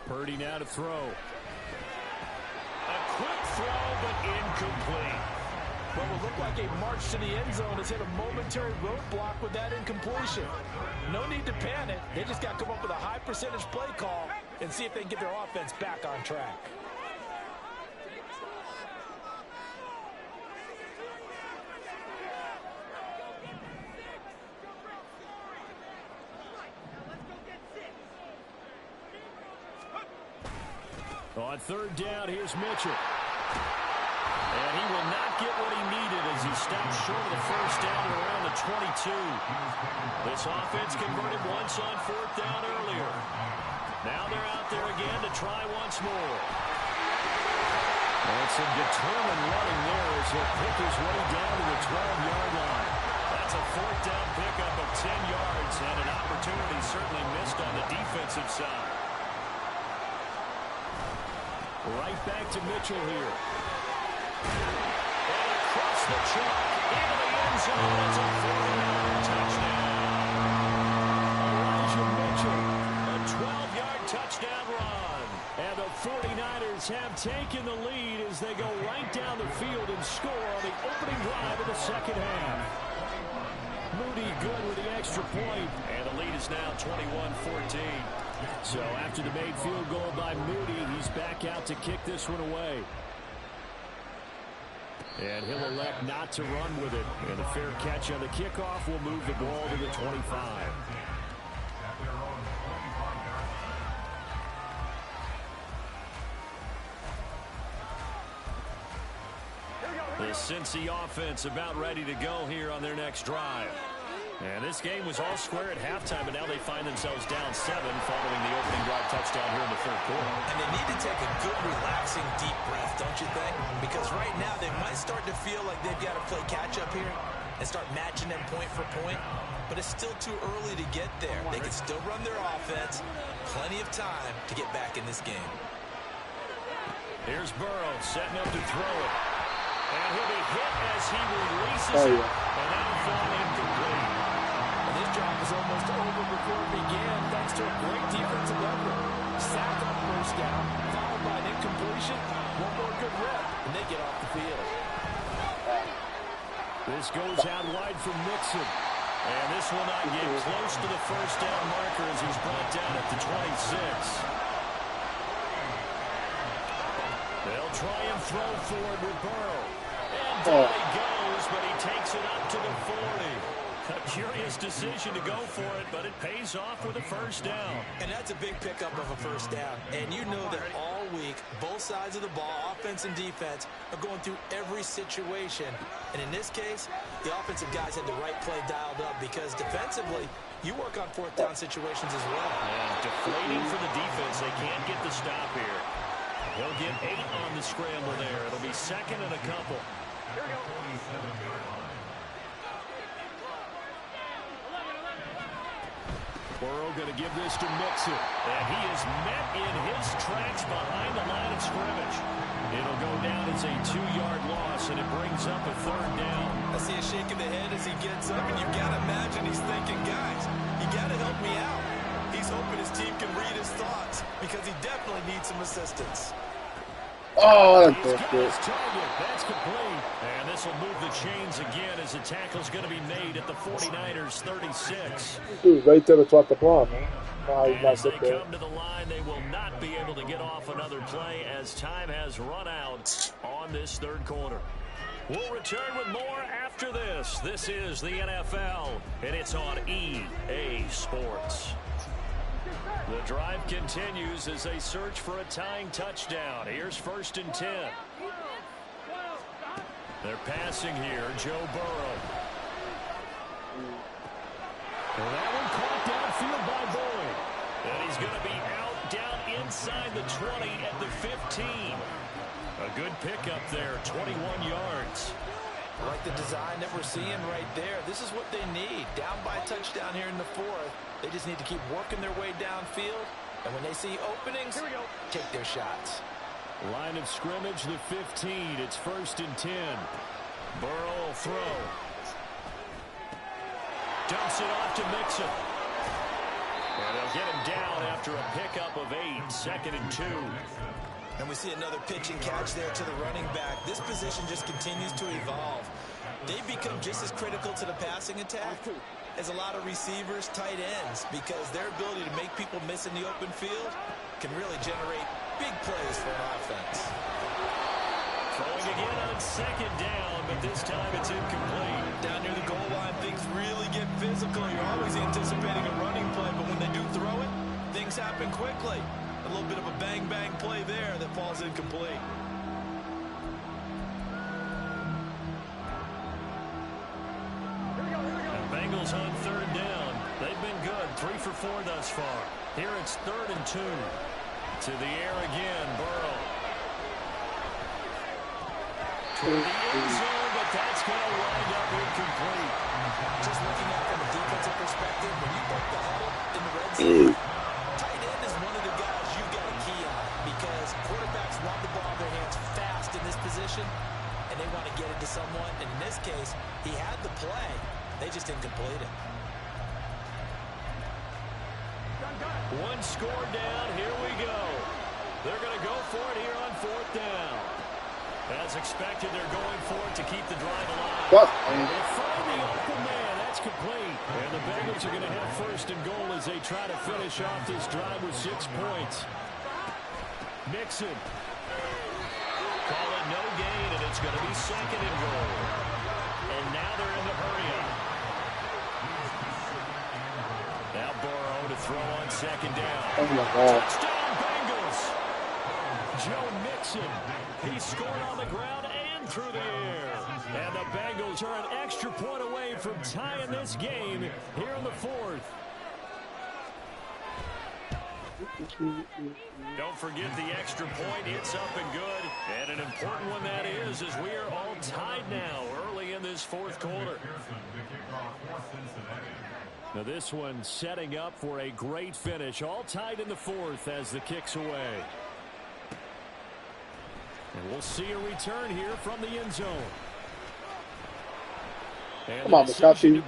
Purdy now to throw. A quick throw, but incomplete. Well, it looked like a march to the end zone has hit a momentary roadblock with that incompletion. No need to panic. They just got to come up with a high percentage play call and see if they can get their offense back on track. On third down, here's Mitchell. And he will not get what he needed as he stops short of the first down at around the 22. This offense converted once on 4th down earlier. Now they're out there again to try once more. And some determined running there as he'll pick his way down to the 12-yard line. That's a 4th down pickup of 10 yards and an opportunity certainly missed on the defensive side. Right back to Mitchell here. And across the chalk into the end zone. It's a 49-yard touchdown. Elijah Mitchell. A 12-yard touchdown run. And the 49ers Raiders have taken the lead as they go right down the field and score on the opening drive of the second half. Moody good with the extra point, and the lead is now 21-14. So after the made field goal by Moody, he's back out to kick this one away. And he'll elect not to run with it. And a fair catch on the kickoff will move the ball to the 25. The Cincy offense about ready to go here on their next drive. And this game was all square at halftime, but now they find themselves down 7 following the opening drive touchdown here in the third quarter. And they need to take a good, relaxing, deep breath, don't you think? Because right now they might start to feel like they've got to play catch-up here and start matching them point for point. But it's still too early to get there. They can still run their offense. Plenty of time to get back in this game. Here's Burrow setting up to throw it. And he'll be hit as he releases it. And that'll fall incomplete. And this drive is almost over before it began, thanks to a great defensive effort. Sack on first down, followed by an incompletion. One more good rep, and they get off the field. This goes out wide from Mixon. And this will not get close to the first down marker as he's brought down at the 26. They'll try and throw forward with Burrow. And down he goes, but he takes it up to the 40. A curious decision to go for it, but it pays off with a first down. And that's a big pickup of a first down. And you know that all week, both sides of the ball, offense and defense, are going through every situation. And in this case, the offensive guys had the right play dialed up because defensively, you work on fourth down situations as well. And deflating for the defense. They can't get the stop here. He'll get 8 on the scramble there. It'll be second and a couple. Here we go. Burrow going to give this to Mixon. And he is met in his tracks behind the line of scrimmage. It'll go down as a 2-yard loss, and it brings up a third down. I see a shake of the head as he gets up, and you got to imagine he's thinking, guys, you got to help me out. He's hoping his team can read his thoughts because he definitely needs some assistance. Oh, He's got his target. That's complete. And this will move the chains again as the tackle's going to be made at the 49ers 36. Dude, right there to twat the ball, man. And as they come to the line, they will not be able to get off another play as time has run out on this third quarter. We'll return with more after this. This is the NFL, and it's on EA Sports. The drive continues as they search for a tying touchdown. Here's 1st and 10. They're passing here, Joe Burrow. And that one caught downfield by Boyd. And he's going to be out down inside the 20 at the 15. A good pickup there, 21 yards. I like the design that we're seeing right there. This is what they need. Down by a touchdown here in the 4th. They just need to keep working their way downfield. And when they see openings, take their shots. Line of scrimmage, the 15. It's 1st and 10. Burrow will throw. Dumps it off to Mixon. And they'll get him down after a pickup of 8. 2nd and 2. And we see another pitch and catch there to the running back. This position just continues to evolve. They become just as critical to the passing attack as a lot of receivers, tight ends, because their ability to make people miss in the open field can really generate big plays for an offense. Throwing again on 2nd down, but this time it's incomplete. Down near the goal line, things really get physical. You're always anticipating a running play, but when they do throw it, things happen quickly. A little bit of a bang-bang play there that falls incomplete. The Bengals on 3rd down. They've been good, 3 for 4 thus far. Here it's 3rd and 2. To the air again, Burrow. Toward the end zone, but that's going to wind up incomplete. Just looking at it from a defensive perspective, when you break the huddle in the red zone, tight end is one of the guys you've got a key on because quarterbacks want the ball in their hands fast in this position, and they want to get it to someone. And in this case, he had the play. They just didn't complete it. One score down. Here we go. They're going to go for it here on 4th down. As expected, they're going for it to keep the drive alive. What? And they find the open man. That's complete. And the Bengals are going to have 1st and goal as they try to finish off this drive with 6 points. Mixon. Call it no gain, and it's going to be 2nd and goal. And now they're in the hurry up. Now Burrow to throw on 2nd down. Oh my God. Touchdown Bengals. Joe Mixon. He scored on the ground and through the air. And the Bengals are an extra point away from tying this game here in the 4th. Don't forget the extra point. It's up and good. And an important one that is, as we are all tied now early in this 4th quarter. Now this one setting up for a great finish. All tied in the 4th as the kick's away. And we'll see a return here from the end zone. And Come on, McCarthy. You're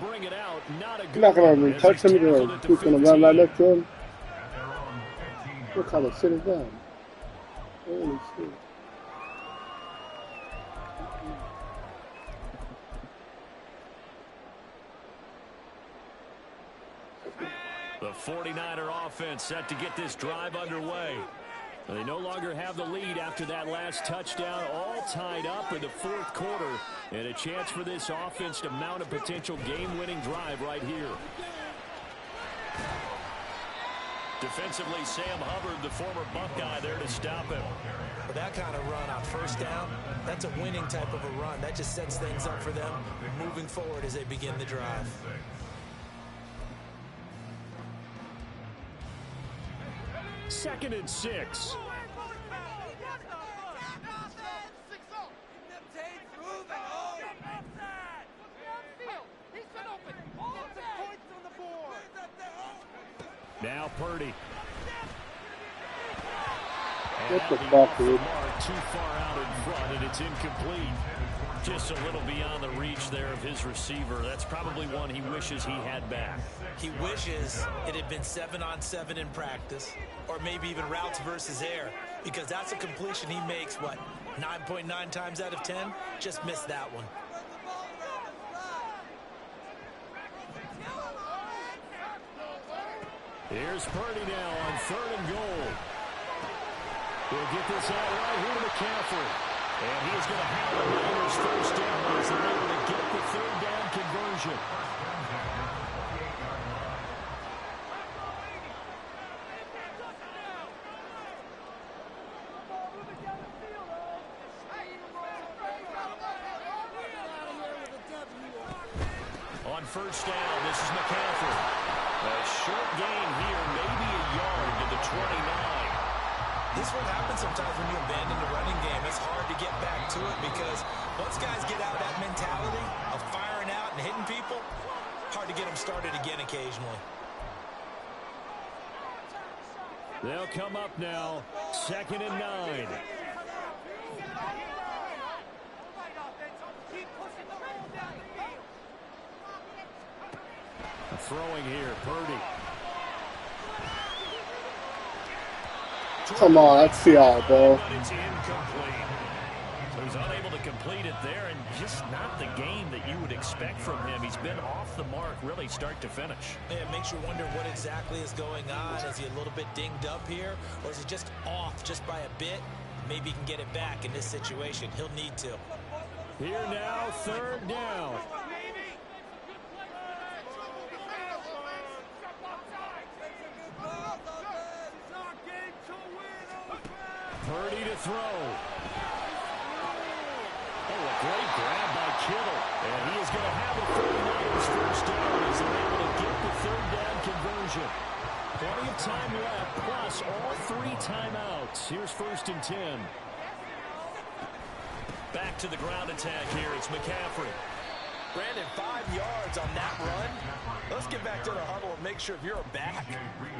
not going to touch him. He's going to run right next to him. What kind of shit is that? Holy shit. The 49er offense set to get this drive underway. They no longer have the lead after that last touchdown, all tied up in the 4th quarter, and a chance for this offense to mount a potential game-winning drive right here. Defensively, Sam Hubbard, the former Buckeye, there to stop him. For that kind of run on 1st down, that's a winning type of a run. That just sets things up for them moving forward as they begin the drive. Second and 6. Now Purdy. What the fuck, dude? Too far out in front, and it's incomplete. Just a little beyond the reach there of his receiver. That's probably one he wishes he had back. He wishes it had been 7-on-7 in practice, or maybe even routes versus air, because that's a completion he makes, what, 9.9 times out of 10? Just missed that one. Here's Purdy now on 3rd and goal. He'll get this out right here to McCaffrey. And he is going to have the Niners 1st down as they're able to get the 3rd down conversion. On 1st down, this is McCaffrey. A short gain here, maybe a yard to the 29. This is what happens sometimes when you abandon the running game. It's hard to get back to it because once guys get out of that mentality of firing out and hitting people, hard to get them started again occasionally. They'll come up now, 2nd and 9. Throwing here, Purdy. Come on, let's see all, bro. It's incomplete. So he's unable to complete it there, and just not the game that you would expect from him. He's been off the mark, really, start to finish. Yeah, it makes you wonder what exactly is going on. Is he a little bit dinged up here, or is he just off just by a bit? Maybe he can get it back in this situation. He'll need to. Here now, 3rd down. Purdy to throw. Oh, a great grab by Kittle. And he is going to have a 49ers 1st down as they're able to get the 3rd down conversion. Plenty of time left, plus all 3 timeouts. Here's 1st and 10. Back to the ground attack here. It's McCaffrey. Brandon, 5 yards on that run. Let's get back to the huddle and make sure if you're a back,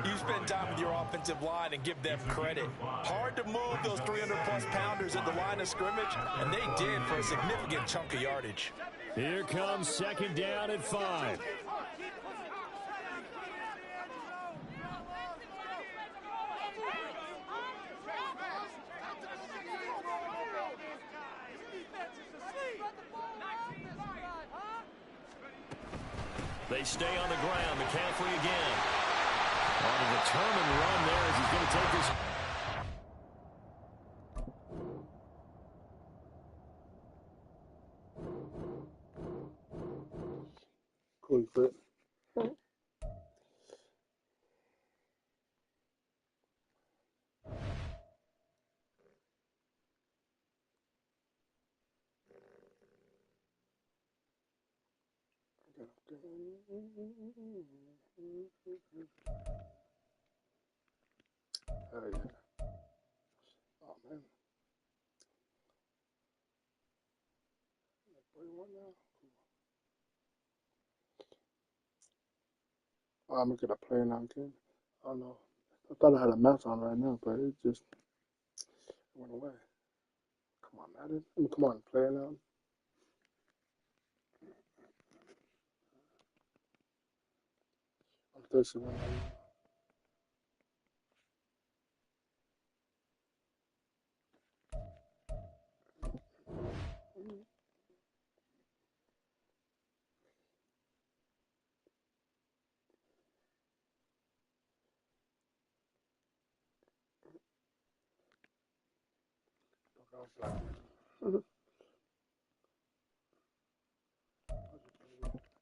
you spend time with your offensive line and give them credit. Hard to move those 300-plus pounders at the line of scrimmage, and they did for a significant chunk of yardage. Here comes 2nd down at 5. They stay on the ground. McCaffrey again. On a determined run there as he's going to take this. Cool fit. Hell yeah. Oh man. 41 now? Oh, I'm gonna get a play now, kid. I don't know. I thought I had a mouse on right now, but it just went away. Come on, Madden. I mean, come on, play it now. I'm thirsty right now.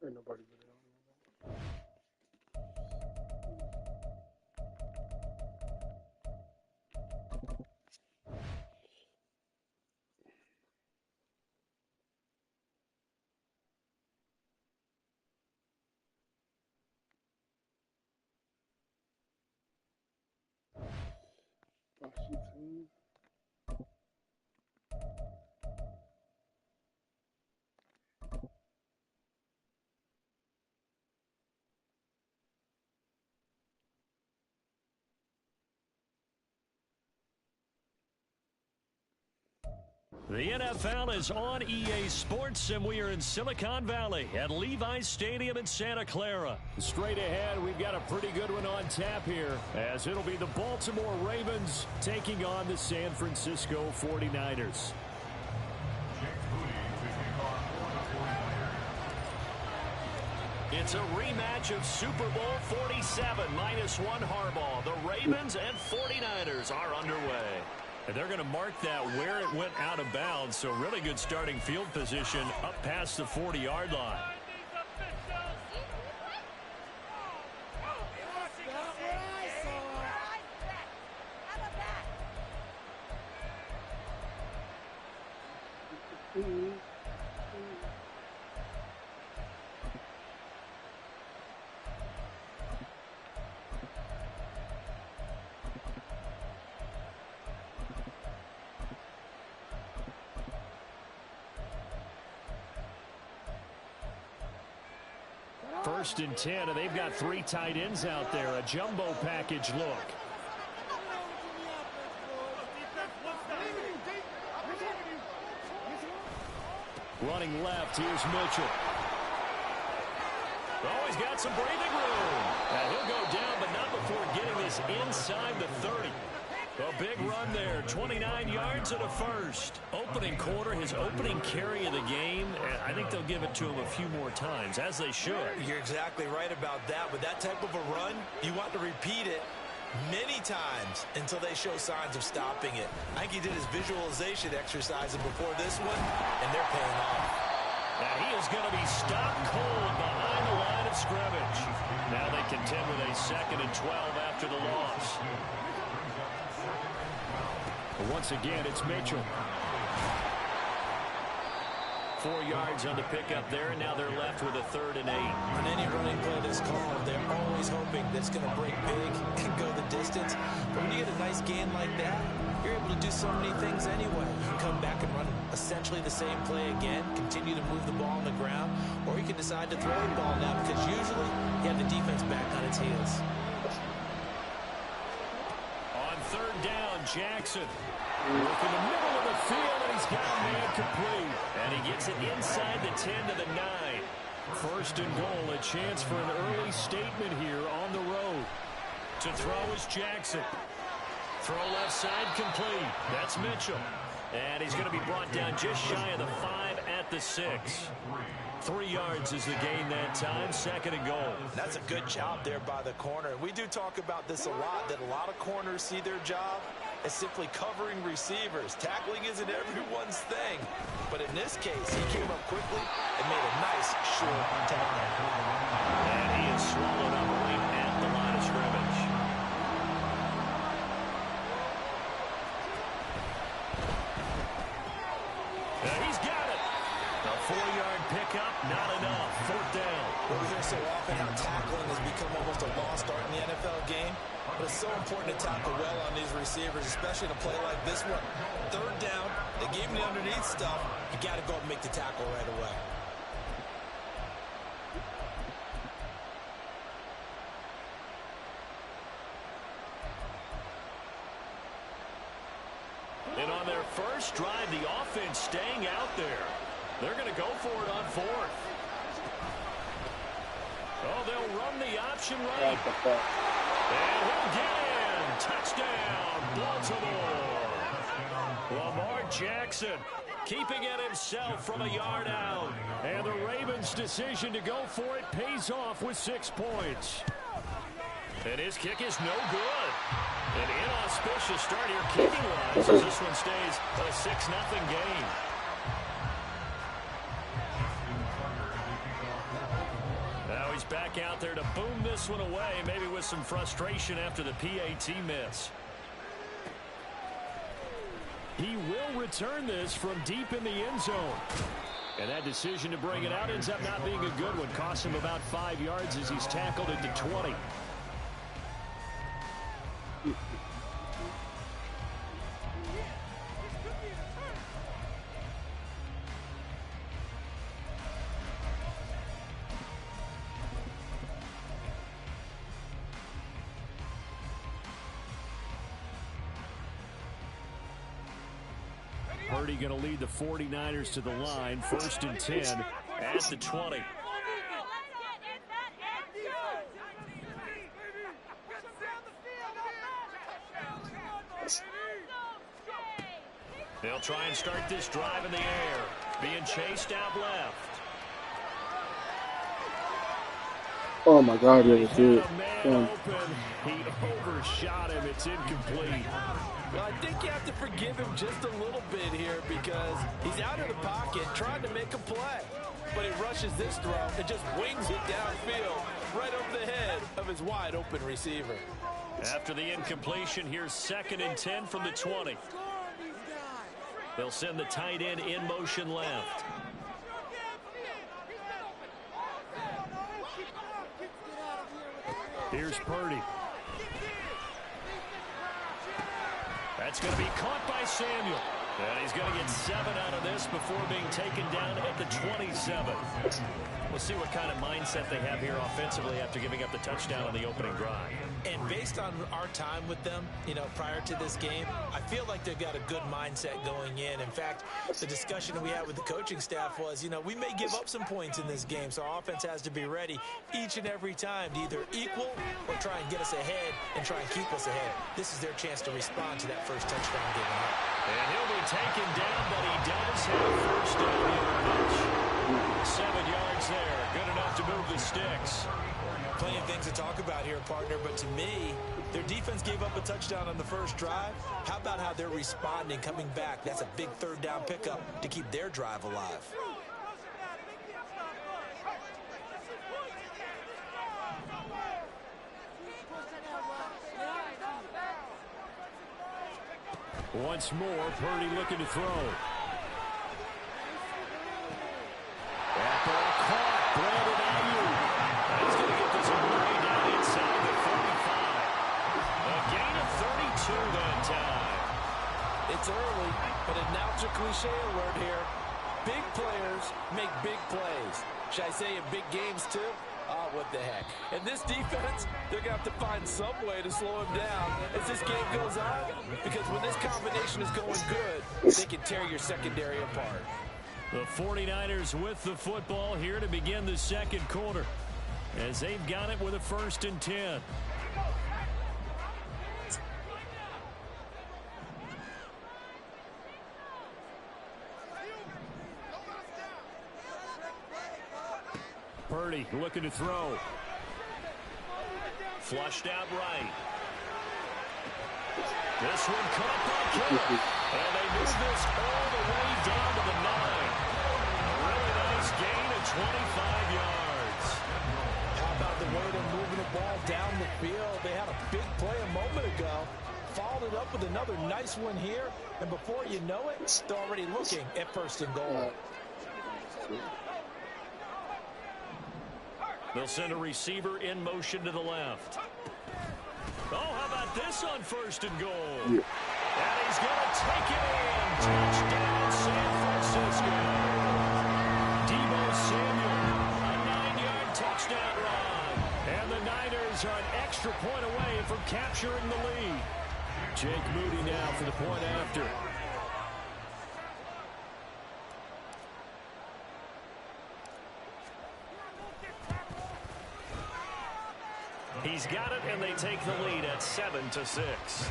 Ain't nobody really on. Washington. The NFL is on EA Sports, and we are in Silicon Valley at Levi's Stadium in Santa Clara. Straight ahead, we've got a pretty good one on tap here, as it'll be the Baltimore Ravens taking on the San Francisco 49ers. It's a rematch of Super Bowl 47, -1 Harbaugh. The Ravens and 49ers are underway. And they're going to mark that where it went out of bounds, so really good starting field position up past the 40-yard line. First and 10, and they've got 3 tight ends out there. A jumbo package look. Running left, here's Mitchell. Oh, he's got some breathing room. Now he'll go down, but not before getting this inside the 30. A big run there, 29 yards and a first. Opening quarter, his opening carry of the game. I think they'll give it to him a few more times, as they should. You're exactly right about that. With that type of a run, you want to repeat it many times until they show signs of stopping it. I think he did his visualization exercises before this one, and they're paying off. Now he is going to be stopped cold behind the line of scrimmage. Now they contend with a 2nd and 12 after the loss. But once again, it's Mitchell. 4 yards on the pickup there, and now they're left with a 3rd and 8. On any running play that's called, they're always hoping that it's going to break big and go the distance. But when you get a nice gain like that, you're able to do so many things anyway. You can come back and run essentially the same play again, continue to move the ball on the ground, or you can decide to throw the ball now because usually you have the defense back on its heels. On 3rd down, Jackson. Working the middle of the field, and he's got a man complete. And he gets it inside the 10 to the 9. 1st and goal, a chance for an early statement here on the road. To throw is Jackson. Throw left side complete. That's Mitchell. And he's going to be brought down just shy of the 5 at at the 6. 3 yards is the gain that time, 2nd and goal. That's a good job there by the corner. We do talk about this a lot, that a lot of corners see their job as simply covering receivers. Tackling isn't everyone's thing. But in this case, he came up quickly and made a nice short tackle. And he is swallowed up right at the line of scrimmage. He's got it. A 4-yard pickup, not enough. 4th down. Well, we hear so often how tackling has become almost a lost art in the NFL game. But it's so important to tackle well on these receivers, especially in a play like this one. 3rd down, they gave him the underneath stuff. You got to go and make the tackle right away. And on their first drive, the offense staying out there. They're going to go for it on 4th. Oh, they'll run the option right. And he'll get in. Touchdown, Baltimore. Lamar Jackson keeping it himself from a yard out. And the Ravens' decision to go for it pays off with 6 points. And his kick is no good. An inauspicious start here kicking-wise as this one stays a 6-0 game. Now he's back out there to boom this one away, maybe with some frustration after the PAT miss. He will return this from deep in the end zone. And that decision to bring it out ends up not being a good one. Costs him about 5 yards as he's tackled at the 20. Purdy going to lead the 49ers to the line. 1st and 10 at the 20. They'll try and start this drive in the air. Being chased out left. Oh my God, yeah, that's it. He overshot him. It's incomplete. Well, I think you have to forgive him just a little bit here because he's out of the pocket trying to make a play. But he rushes this throw and just wings it downfield right over the head of his wide-open receiver. After the incompletion, here's 2nd and 10 from the 20. They'll send the tight end in motion left. Here's Purdy. That's going to be caught by Samuel. And he's going to get 7 out of this before being taken down at the 27. We'll see what kind of mindset they have here offensively after giving up the touchdown on the opening drive. And based on our time with them, prior to this game, I feel like they've got a good mindset going in. In fact, the discussion that we had with the coaching staff was, we may give up some points in this game, so our offense has to be ready each and every time to either equal or try and get us ahead and try and keep us ahead. This is their chance to respond to that first touchdown given up. And he'll be taken down, but he does have 1st down yardage. 7 yards there. Good enough to move the sticks. Plenty of things to talk about here, partner, but to me, their defense gave up a touchdown on the first drive. How about how they're responding, coming back? That's a big 3rd down pickup to keep their drive alive. Once more, Purdy looking to throw. That ball caught. Brandon Ayuk. He's going to get this one way down inside the 45. A gain of 32 that time. It's early, but now it's a cliche alert here. Big players make big plays. Should I say in big games too? Oh, what the heck. And this defense, they're going to have to find some way to slow him down as this game goes on. Because when this combination is going good, they can tear your secondary apart. The 49ers with the football here to begin the 2nd quarter. As they've got it with a 1st and 10. Purdy looking to throw. Flushed out right. This one caught by Kittle. And they move this all the way down to the 9. Really nice gain of 25 yards. How about the way they're moving the ball down the field? They had a big play a moment ago. Followed it up with another nice one here. And before you know it, they're already looking at 1st and goal. They'll send a receiver in motion to the left. Oh, how about this on 1st and goal? Yeah. And he's going to take it in. Touchdown, San Francisco. Deebo Samuel, a 9-yard touchdown run. And the Niners are an extra point away from capturing the lead. Jake Moody now for the point after. He's got it, and they take the lead at 7-6.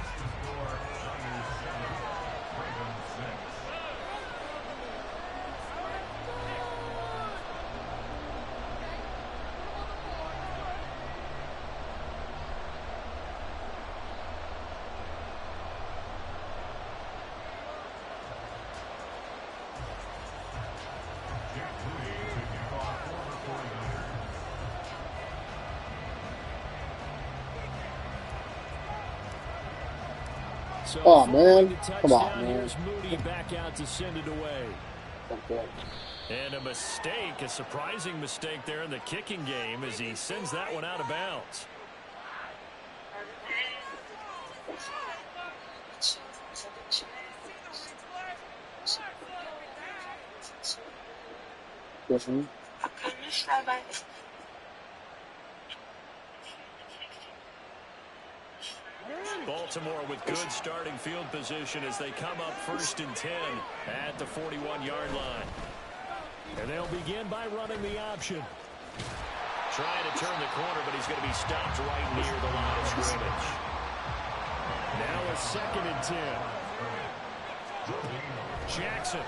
So Oh, man. Come on, man. Here's Moody back out to send it away. Okay. And a mistake, a surprising mistake there in the kicking game as he sends that one out of bounds. Listen. Baltimore with good starting field position as they come up 1st and 10 at the 41-yard line. And they'll begin by running the option. Trying to turn the corner, but he's going to be stopped right near the line of scrimmage. Now a 2nd and 10. Jackson.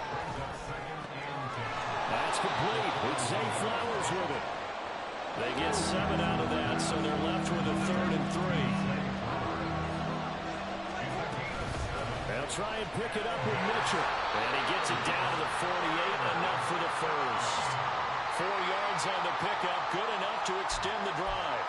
That's complete. It's Zay Flowers with it. They get 7 out of that, so they're left with a 3rd and 3. They'll try and pick it up with Mitchell. And he gets it down to the 48, enough for the first. 4 yards on the pickup, good enough to extend the drive.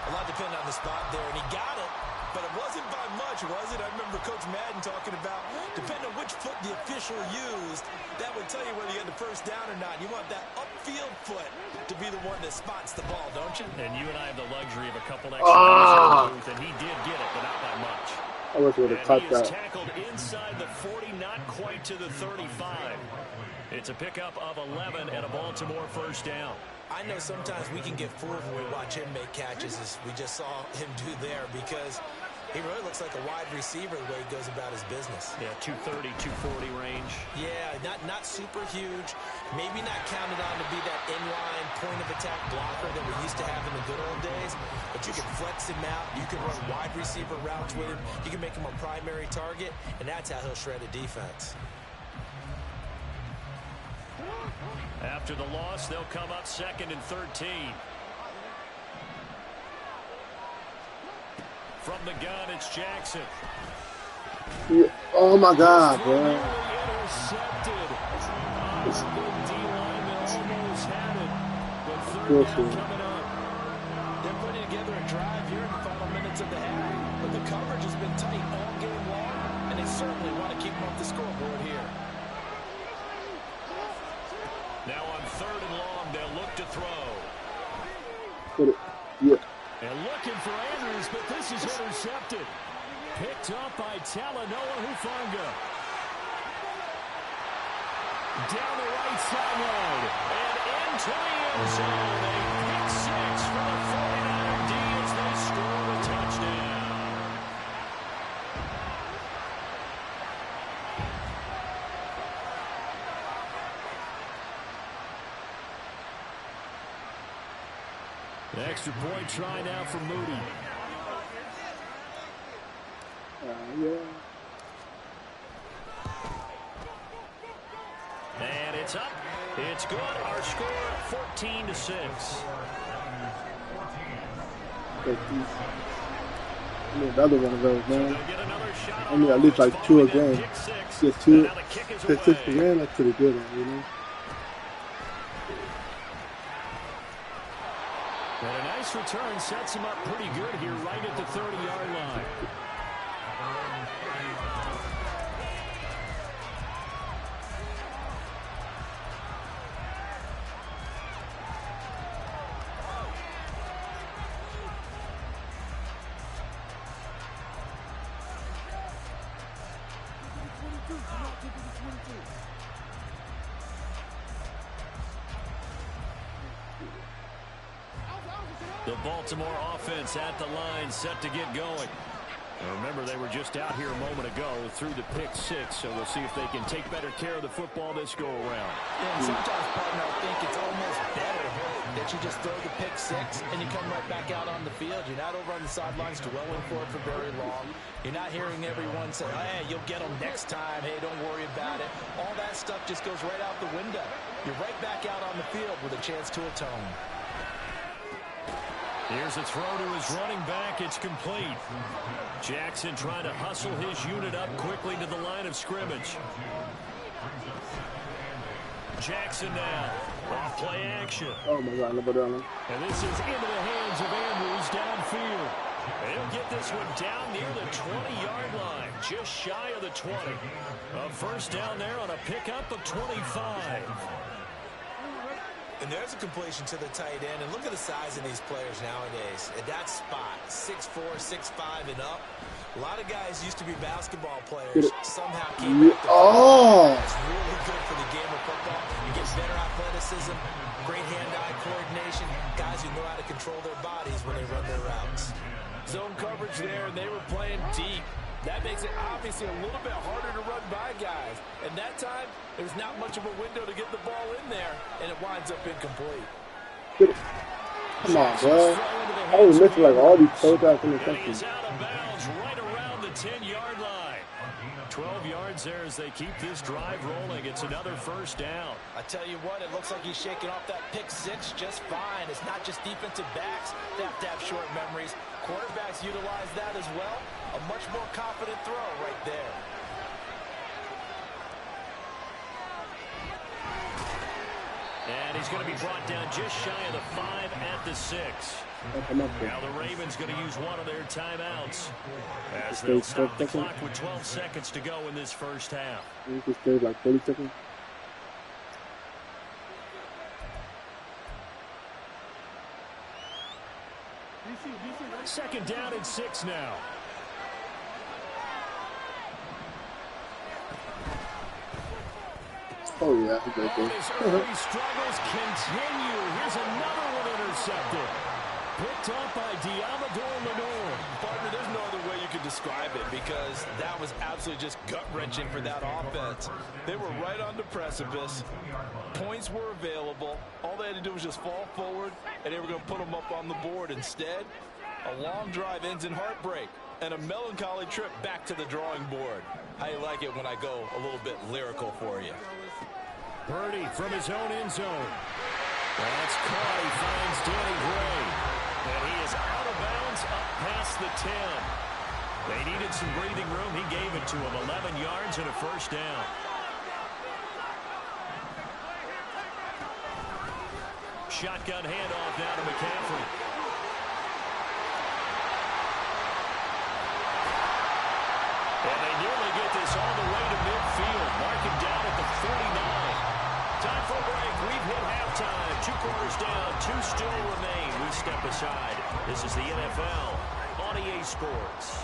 A lot depended on the spot there, and he got it. But it wasn't by much, was it? I remember Coach Madden talking about, depending on which foot the official used, that would tell you whether you had the first down or not. You want that upfield foot to be the one that spots the ball, don't you? And you and I have the luxury of a couple extra days in the booth, and he did get it, but not by much. I wish we would have And cut he is that. tackled inside the 40, not quite to the 35. It's a pickup of 11 and a Baltimore first down. I know sometimes we can get fooled when we watch him make catches, as we just saw him do there, because he really looks like a wide receiver the way he goes about his business. Yeah, 230, 240 range. Yeah, not super huge. Maybe not counted on to be that inline point-of-attack blocker that we used to have in the good old days, but you can flex him out. You can run wide receiver routes with him. You can make him a primary target, and that's how he'll shred a defense. After the loss, they'll come up 2nd and 13. From the gun, it's Jackson. Yeah. Oh, my God, bro. Intercepted. Good D lineman almost had it. But 3rd Good down shit. coming up. They're putting together a drive here in the final minutes of the half, but the coverage has been tight all game long, and they certainly want to keep them off the scoreboard here. Now on 3rd and long, they'll look to throw. Put it. Yeah. And looking for Andrews, but this is intercepted. Picked up by Talanoa Hufanga. Down the right sideline. And into the end zone. A pick 6 for the 49er D as they score a touchdown. The extra point try now for Moody. Yeah. And it's up It's good. Our score, 14-6. I need another one of those, man. They'll get another shot I need at least like 2 a game. pick six. Get 2, Now the kick is pick 6 a away. game, that's pretty good, you know. And a nice return sets him up pretty good here right at the 30-yard line. The Baltimore offense at the line, set to get going. And remember, they were just out here a moment ago through the pick six, so we'll see if they can take better care of the football this go-around. And sometimes, partner, I think it's almost better that you just throw the pick six and you come right back out on the field. You're not over on the sidelines dwelling for it for very long. You're not hearing everyone say, hey, you'll get them next time. Hey, don't worry about it. All that stuff just goes right out the window. You're right back out on the field with a chance to atone. Here's a throw to his running back. It's complete. Jackson trying to hustle his unit up quickly to the line of scrimmage. Jackson now. Off play action. Oh my God, nobody on him. And this is into the hands of Andrews downfield. And he'll get this one down near the 20-yard line, just shy of the 20. A first down there on a pickup of 25. And there's a completion to the tight end. And look at the size of these players nowadays. At that spot, 6'4", 6'5", and up. A lot of guys used to be basketball players. Somehow came back to football. It's really good for the game of football. You get better athleticism, great hand-eye coordination. Guys who know how to control their bodies when they run their routes. Zone coverage there, and they were playing deep. That makes it obviously a little bit harder to run by guys. And that time, there's not much of a window to get the ball in there, and it winds up incomplete. Come on, bro. I was missing like all these toe taps in the country. He's out of bounds right around the 10-yard line. 12 yards there as they keep this drive rolling. It's another first down. I tell you what, it looks like he's shaking off that pick six just fine. It's not just defensive backs that have to have short memories. Quarterbacks utilize that as well. A much more confident throw right there. And he's going to be brought down just shy of the 5 at the 6. Now the Ravens going to use one of their timeouts as they'll stop the clock with 12 seconds to go in this first half. You just stayed like 30 seconds. Second down and 6 now. Oh yeah, he's right there. His early struggles continue. Here's another one intercepted. Picked up by Diamador Lenore. Partner, there's no other way you could describe it because that was absolutely just gut-wrenching for that offense. They were right on the precipice. Points were available. All they had to do was just fall forward, and they were going to put them up on the board. Instead, a long drive ends in heartbreak and a melancholy trip back to the drawing board. How you like it when I go a little bit lyrical for you? Purdy from his own end zone. That's caught. He finds Danny Gray. And he is out of bounds up past the 10. They needed some breathing room. He gave it to him. 11 yards and a first down. Shotgun handoff now to McCaffrey. And they nearly get this all the way to midfield. Mark him down at the 49. Time for a break. We've hit halftime. 2 quarters down. 2 still remain. We step aside. This is the NFL on EA Sports.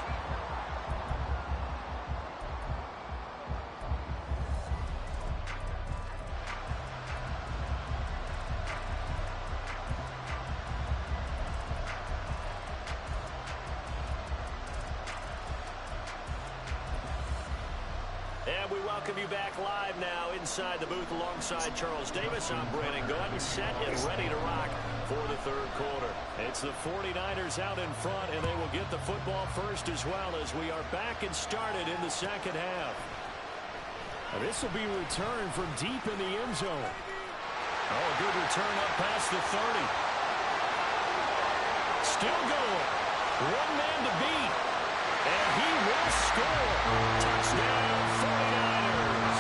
And we welcome you back live now inside the booth alongside Charles Davis. I'm Brandon Gordon, set and ready to rock for the third quarter. It's the 49ers out in front, and they will get the football first as well as we are back and started in the second half. And this will be returned from deep in the end zone. Oh, good return up past the 30. Still going. One man to beat. And he will score. Touchdown, 49ers.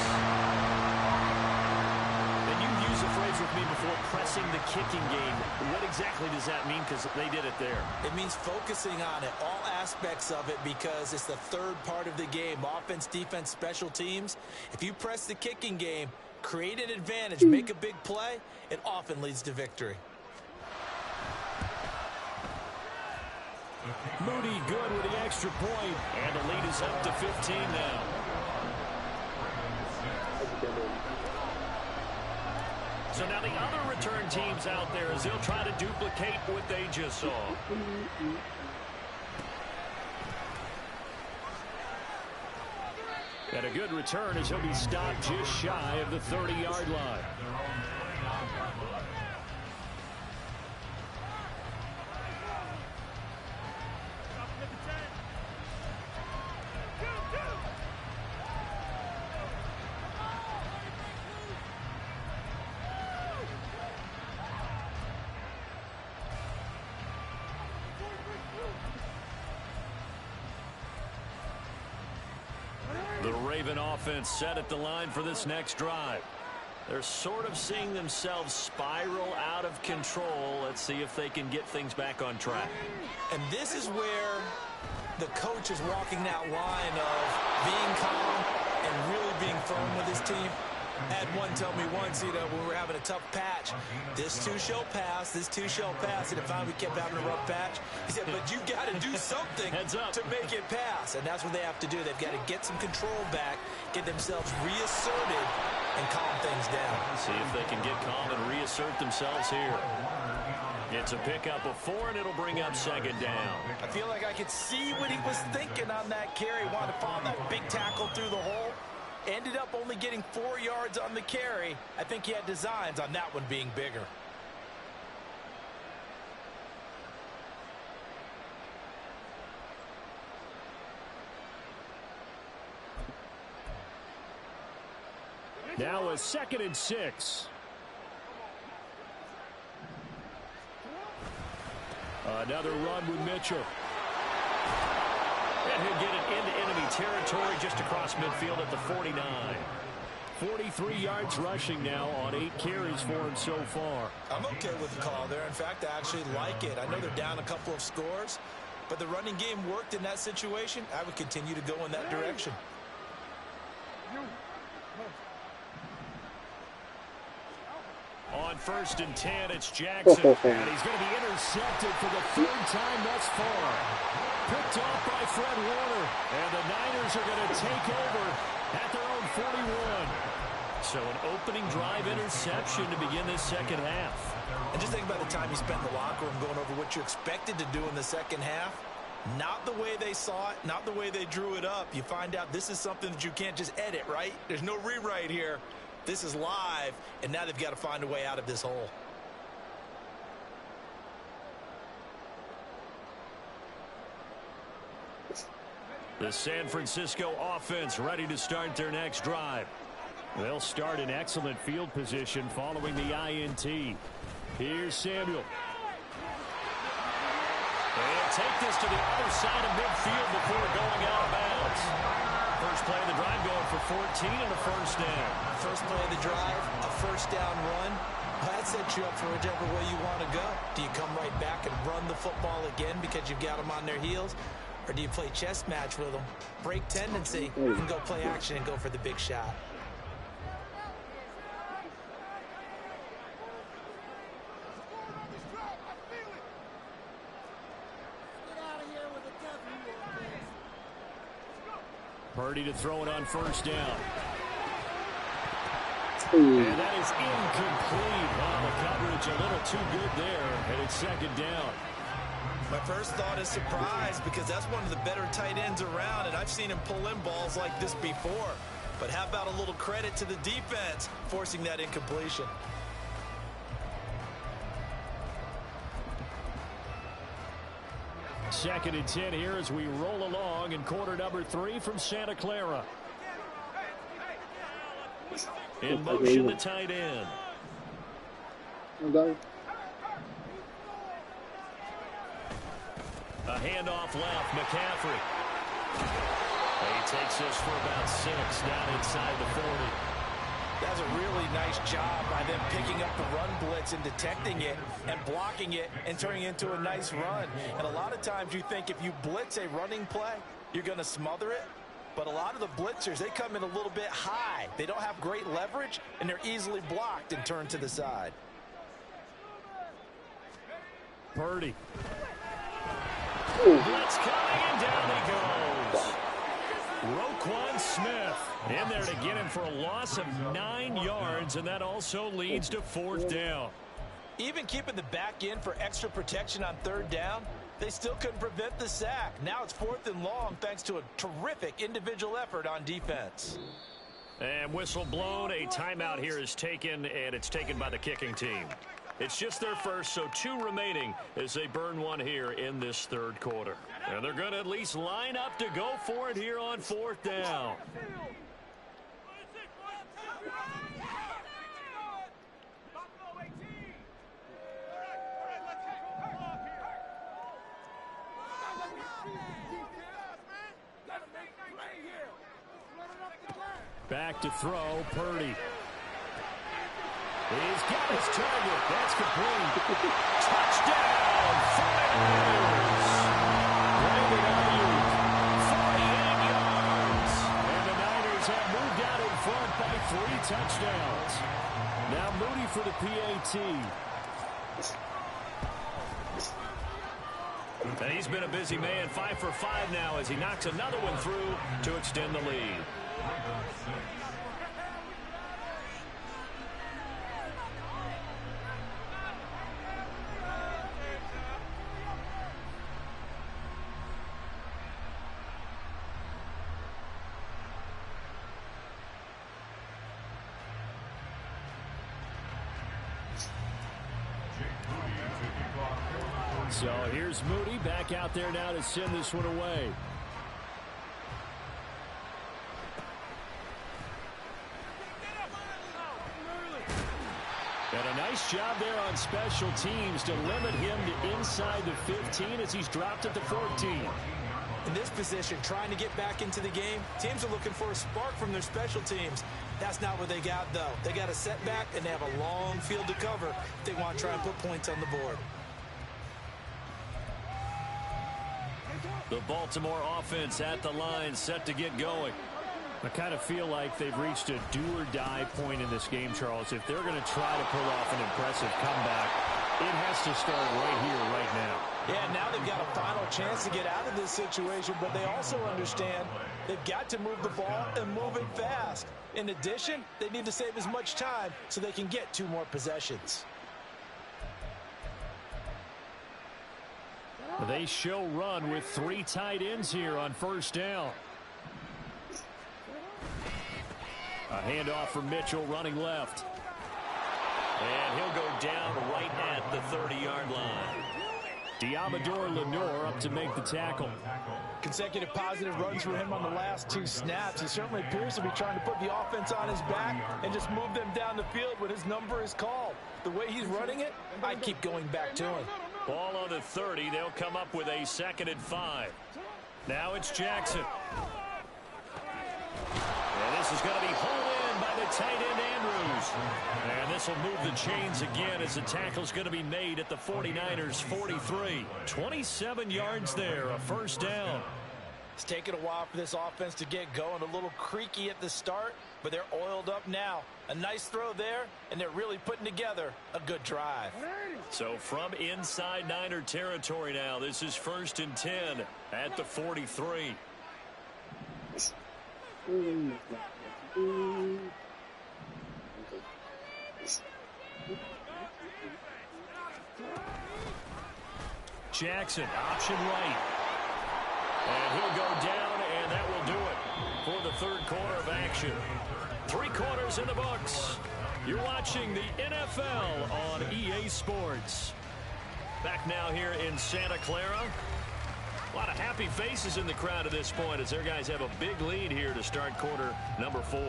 And you've used the phrase with me before, pressing the kicking game. What exactly does that mean? Because they did it there. It means focusing on it, all aspects of it, because it's the third part of the game. Offense, defense, special teams. If you press the kicking game, create an advantage, make a big play, it often leads to victory. Moody good with the extra point. And the lead is up to 15 now. So now the other return teams out there as they'll try to duplicate what they just saw. And a good return as he'll be stopped just shy of the 30-yard line. The Raven offense set at the line for this next drive. They're sort of seeing themselves spiral out of control. Let's see if they can get things back on track. And this is where the coach is walking that line of being calm and really being firm with his team. I had one tell me once, when we were having a tough patch, this too shall pass, this too shall pass. And finally we kept having a rough patch. He said, but you got to do something to make it pass. And that's what they have to do. They've got to get some control back, get themselves reasserted, and calm things down. See if they can get calm and reassert themselves here. It's a pickup of 4, and it'll bring up second down. I feel like I could see what he was thinking on that carry. Wanted to follow that big tackle through the hole. Ended up only getting 4 yards on the carry. I think he had designs on that one being bigger. Now a 2nd and 6. Another run with Mitchell. And he'll get it into enemy territory just across midfield at the 49. 43 yards rushing now on 8 carries for him so far. I'm okay with the call there. In fact, I actually like it. I know they're down a couple of scores, but the running game worked in that situation. I would continue to go in that direction. On 1st and 10, it's Jackson. And he's going to be intercepted for the 3rd time thus far. Picked off by Fred Warner. And the Niners are going to take over at their own 41. So an opening drive interception to begin this second half. And just think about the time you spent in the locker room going over what you expected to do in the second half. Not the way they saw it, not the way they drew it up. You find out this is something that you can't just edit, right? There's no rewrite here. This is live, and now they've got to find a way out of this hole. The San Francisco offense ready to start their next drive. They'll start in excellent field position following the INT. Here's Samuel. They'll take this to the other side of midfield before going out of bounds. First play of the drive going for 14 and a first down. First play of the drive, a first down run. That sets you up for whichever way you want to go. Do you come right back and run the football again because you've got them on their heels? Or do you play chess match with them, break tendency, and go play action and go for the big shot? Purdy to throw it on first down. And that is incomplete. Well, the coverage a little too good there, and it's second down. My first thought is surprise because that's one of the better tight ends around, and I've seen him pull in balls like this before. But how about a little credit to the defense forcing that incompletion? Second and 10 here as we roll along in quarter number 3 from Santa Clara. In motion, the tight end. A handoff left, McCaffrey. He takes this for about 6 down inside the 40. That's a really nice job by them picking up the run blitz and detecting it and blocking it and turning it into a nice run. And a lot of times you think if you blitz a running play, you're going to smother it. But a lot of the blitzers, they come in a little bit high. They don't have great leverage, and they're easily blocked and turned to the side. Purdy. Blitz coming, and down he goes. Roquan Smith in there to get him for a loss of 9 yards, and that also leads to 4th down. Even keeping the back end for extra protection on 3rd down, they still couldn't prevent the sack. Now it's 4th and long thanks to a terrific individual effort on defense. And whistle blown. A timeout here is taken, and it's taken by the kicking team. It's just their first, so 2 remaining as they burn 1 here in this 3rd quarter. And they're going to at least line up to go for it here on 4th down. Back to throw, Purdy. He's got his target. That's complete. Touchdown, 49ers. Brandon Ayuk, 48 yards. And the Niners have moved out in front by 3 touchdowns. Now Moody for the PAT. And he's been a busy man, 5 for 5 now as he knocks another one through to extend the lead. So here's Moody back out there now to send this one away. And a nice job there on special teams to limit him to inside the 15 as he's dropped at the 14. In this position, trying to get back into the game, teams are looking for a spark from their special teams. That's not what they got, though. They got a setback, and they have a long field to cover if they want to try and put points on the board. The Baltimore offense at the line, set to get going. I kind of feel like they've reached a do-or-die point in this game, Charles. If they're going to try to pull off an impressive comeback, it has to start right here, right now. Yeah, now they've got a final chance to get out of this situation, but they also understand they've got to move the ball and move it fast. In addition, they need to save as much time so they can get 2 more possessions. They show run with 3 tight ends here on 1st down. A handoff for Mitchell running left. And he'll go down right at the 30-yard line. Diamador Lenore up to make the tackle. Consecutive positive runs for him on the last 2 snaps. He certainly appears to be trying to put the offense on his back and just move them down the field when his number is called. The way he's running it, I'd keep going back to him. Ball on the 30. They'll come up with a 2nd and 5. Now it's Jackson. And this is going to be hauled in by the tight end Andrews. And this will move the chains again as the tackle's going to be made at the 49ers 43. 27 yards there, a 1st down. It's taken a while for this offense to get going. A little creaky at the start, but they're oiled up now. A nice throw there, and they're really putting together a good drive. So from inside Niner territory now, this is 1st and 10 at the 43. Jackson, option right. And he'll go down, and that will do it for the 3rd quarter of action. 3 quarters in the books. You're watching the NFL on EA Sports. Back now here in Santa Clara. A lot of happy faces in the crowd at this point as their guys have a big lead here to start quarter number 4.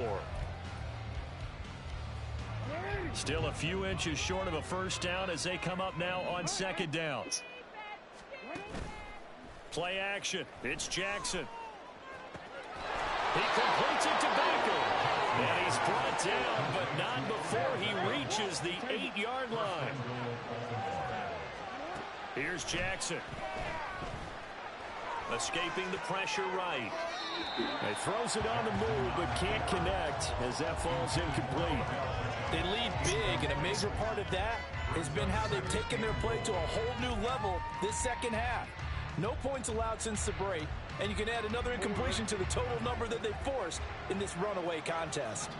Still a few inches short of a first down as they come up now on second down. Play action. It's Jackson. He completes it to Baker. And he's brought down, but not before he reaches the 8-yard line. Here's Jackson. Escaping the pressure right. He throws it on the move, but can't connect as that falls incomplete. They lead big, and a major part of that has been how they've taken their play to a whole new level this second half. No points allowed since the break, and you can add another incompletion to the total number that they forced in this runaway contest.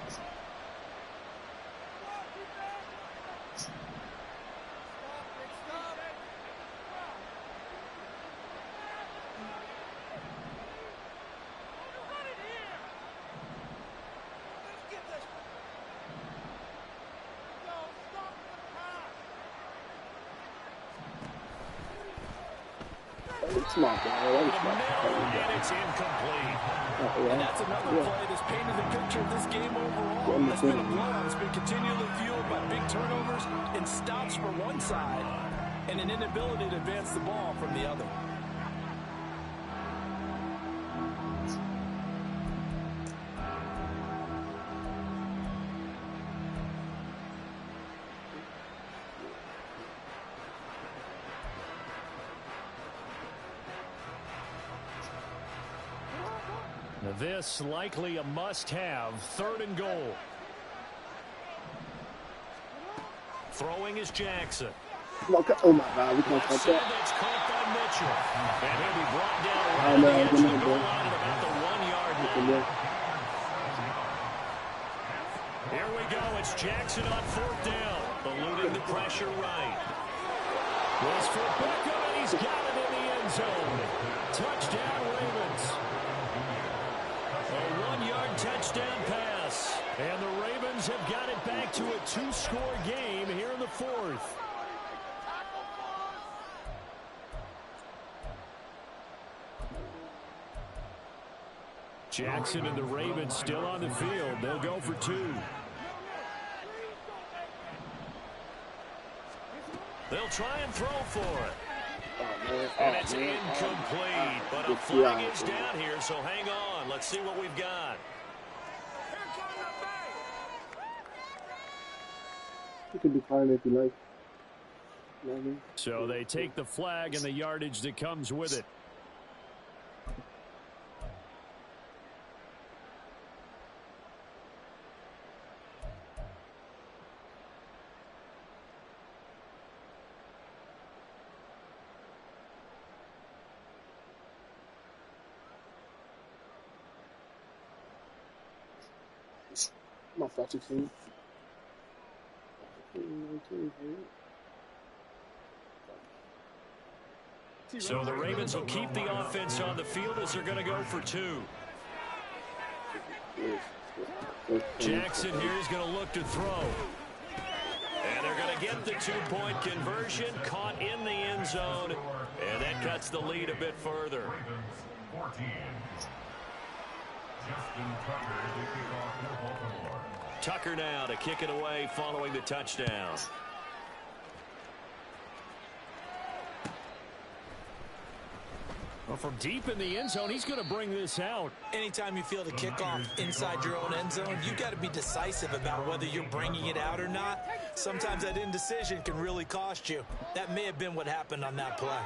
It's not bad. And it's incomplete. And that's another play that's painted the picture of this game overall. That's been a blowout. It's been continually fueled by big turnovers and stops for one side and an inability to advance the ball from the other. This likely a must-have, 3rd and goal. Throwing is Jackson. Oh my God, we can't touch that. That's caught by Mitchell. And he'll be brought down around the edge of the goal line at about the 1-yard line. Here we go. It's Jackson on 4th down. Eluding the pressure right. Was for Beckham, and he's got it in the end zone. Touchdown, Ravens. A 1-yard touchdown pass. And the Ravens have got it back to a 2-score game here in the 4th. Jackson and the Ravens still on the field. They'll go for 2. They'll try and throw for it. And it's incomplete, but a flag is down here, so hang on. Let's see what we've got. You can decline if you like. So they take the flag and the yardage that comes with it. My 16. So the Ravens will keep the offense on the field as they're going to go for 2. Jackson here is going to look to throw. And they're going to get the 2-point conversion, caught in the end zone, and that cuts the lead a bit further. 14. Justin Tucker to kick off for Baltimore. Tucker now to kick it away following the touchdown. Well, from deep in the end zone, he's going to bring this out. Anytime you feel the kickoff inside your own end zone, you've got to be decisive about whether you're bringing it out or not. Sometimes that indecision can really cost you. That may have been what happened on that play.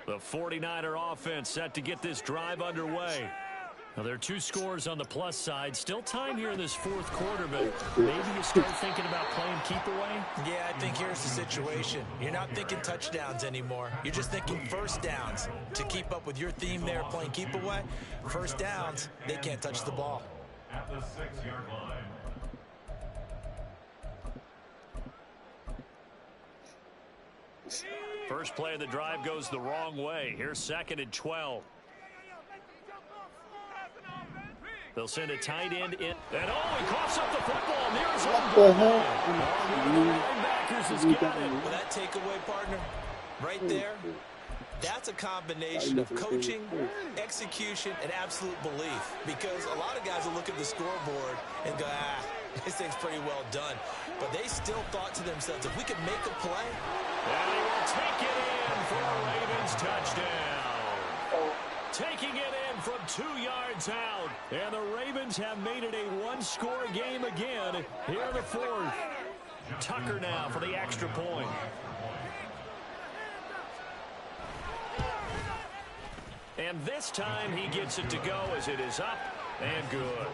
The 49er offense set to get this drive underway. Now, there are 2 scores on the plus side. Still time here in this 4th quarter, but maybe you start thinking about playing keep away? Yeah, I think here's the situation. You're not thinking touchdowns anymore. You're just thinking first downs. To keep up with your theme there, playing keep away, first downs, they can't touch the ball. At the 6-yard line. First play of the drive goes the wrong way. Here's 2nd and 12. They'll send a tight end in. And he coughs up the football near his own goal. Linebackers has got it. Well, that takeaway, partner, right there, that's a combination of coaching, execution, and absolute belief. Because a lot of guys will look at the scoreboard and go, This thing's pretty well done. But they still thought to themselves, if we can make a play. And he will take it in for a Ravens touchdown. Taking it in from 2 yards out. And the Ravens have made it a one-score game again here in the fourth. Tucker now for the extra point. And this time he gets it to go as it is up and good.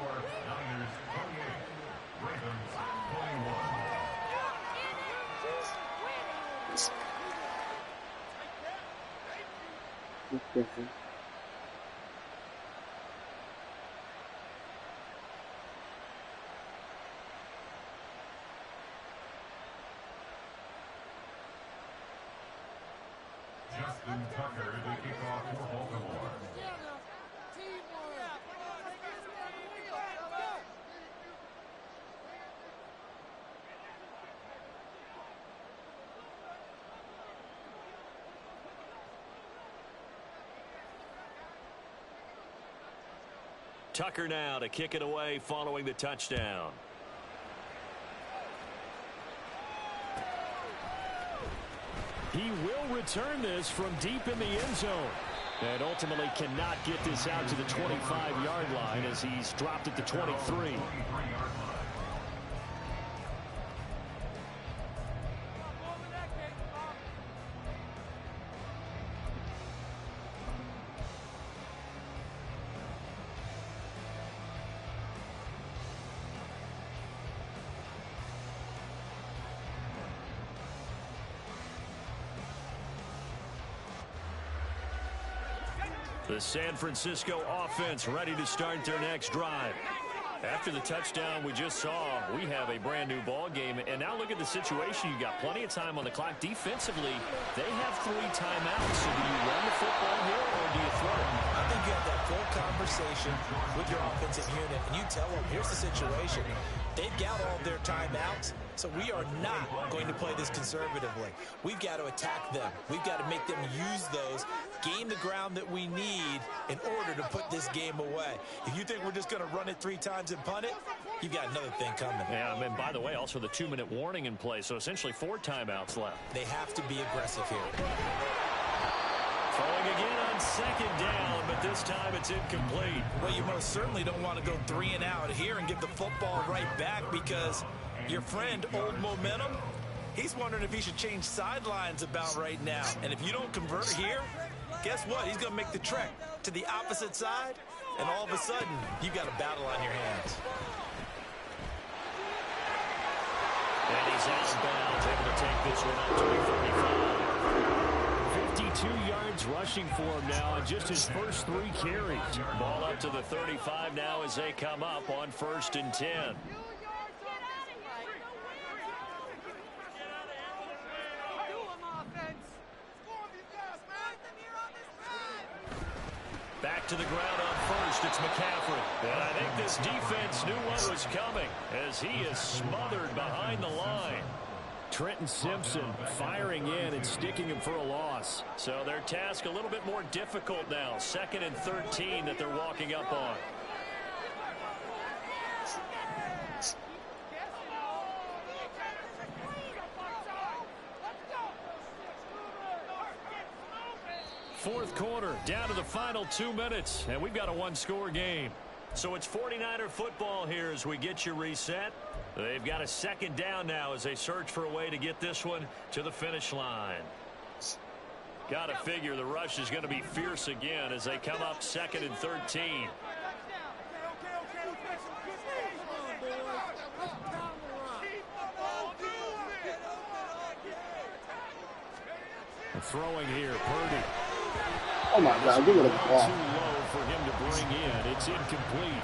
Justin Tucker to kick off for Baltimore. Tucker now to kick it away following the touchdown. He will return this from deep in the end zone. And ultimately cannot get this out to the 25-yard line as he's dropped at the 23. The San Francisco offense ready to start their next drive. After the touchdown we just saw, we have a brand new ball game. And now look at the situation. You got plenty of time on the clock. Defensively, they have 3 timeouts. So do you run the football here or do you throw it? I think you have that full conversation with your offensive unit, and you tell them, here's the situation. They've got all their timeouts, so we are not going to play this conservatively. We've got to attack them. We've got to make them use those, gain the ground that we need in order to put this game away. If you think we're just going to run it 3 times and punt it, you've got another thing coming. Yeah, and by the way, also the 2-minute warning in play, so essentially 4 timeouts left. They have to be aggressive here. Throwing again on second down, but this time it's incomplete. Well, you most certainly don't want to go 3 and out here and give the football right back, because your friend, Old Momentum, he's wondering if he should change sidelines about right now. And if you don't convert here, guess what? He's going to make the trek to the opposite side, and all of a sudden, you've got a battle on your hands. And he's out of bounds, able to take this one up to the 35. 52 yards rushing for him now on just his first 3 carries. Ball up to the 35 now as they come up on 1st and 10. Back to the ground on 1st. It's McCaffrey. And I think this defense knew what was coming as he is smothered behind the line. Trenton Simpson firing in and sticking him for a loss. So their task a little bit more difficult now. 2nd and 13 that they're walking up on. Fourth quarter, down to the final 2 minutes, and we've got a 1-score game. So it's 49er football here as we get you reset. They've got a 2nd down now as they search for a way to get this one to the finish line. Got to figure the rush is going to be fierce again as they come up 2nd and 13. Throwing here, Purdy. Oh my God, give it a ball. Too low for him to bring in. It's incomplete.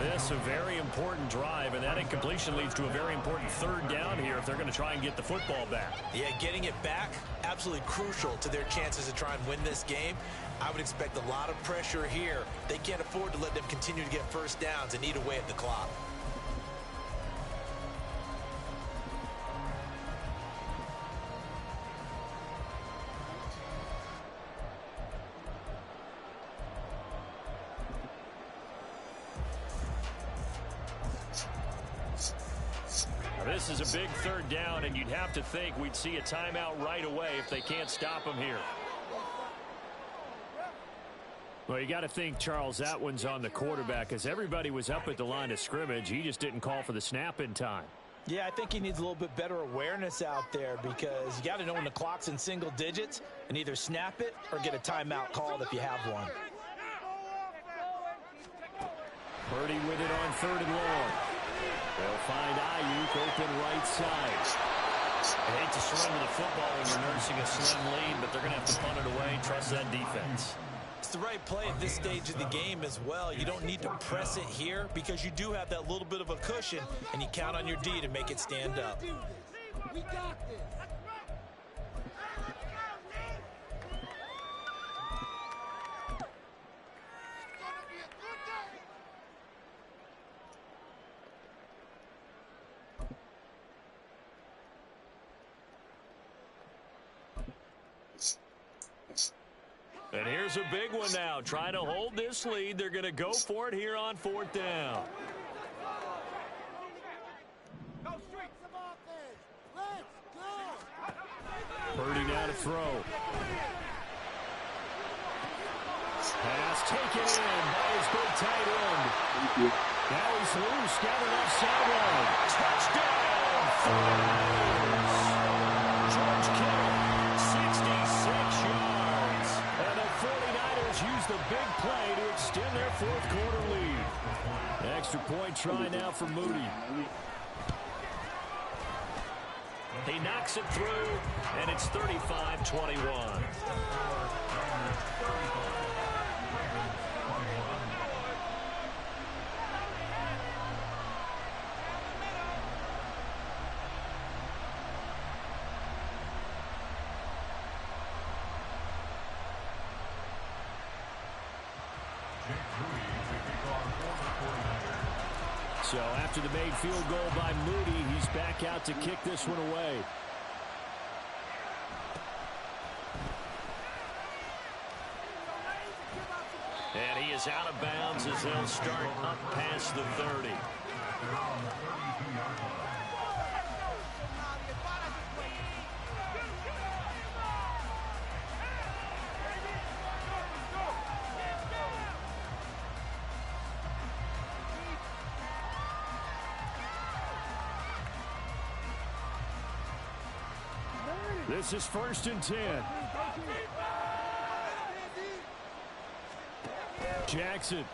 This a very important drive, and that incompletion leads to a very important 3rd down here if they're going to try and get the football back. Yeah, getting it back, absolutely crucial to their chances to try and win this game. I would expect a lot of pressure here. They can't afford to let them continue to get 1st downs and eat away at the clock. This is a big third down, and you'd have to think we'd see a timeout right away if they can't stop him here. Well, you got to think, Charles, that one's on the quarterback, as everybody was up at the line of scrimmage. He just didn't call for the snap in time. Yeah, I think he needs a little bit better awareness out there, because you got to know when the clock's in single digits and either snap it or get a timeout called if you have one. Purdy with it on 3rd and long. They'll find Ayuk open right side. I hate to surrender the football when you're nursing a slim lead, but they're going to have to punt it away and trust that defense. It's the right play at this stage of the game as well. You don't need to press it here because you do have that little bit of a cushion, and you count on your D to make it stand up. We got this. And here's a big one now. Trying to hold this lead. They're going to go for it here on 4th down. Go straight some offense. Let's go. Purdy now to throw. Pass taken in by his big tight end. Now he's loose down the left sideline. Touchdown! George Kittle, 66 yards. And the 49ers use the big play to extend their 4th quarter lead. An extra point try now for Moody. He knocks it through, and it's 35-21. So after the made field goal by Moody, he's back out to kick this one away. And he is out of bounds as they'll start up past the 30. This is 1st and 10. Jackson.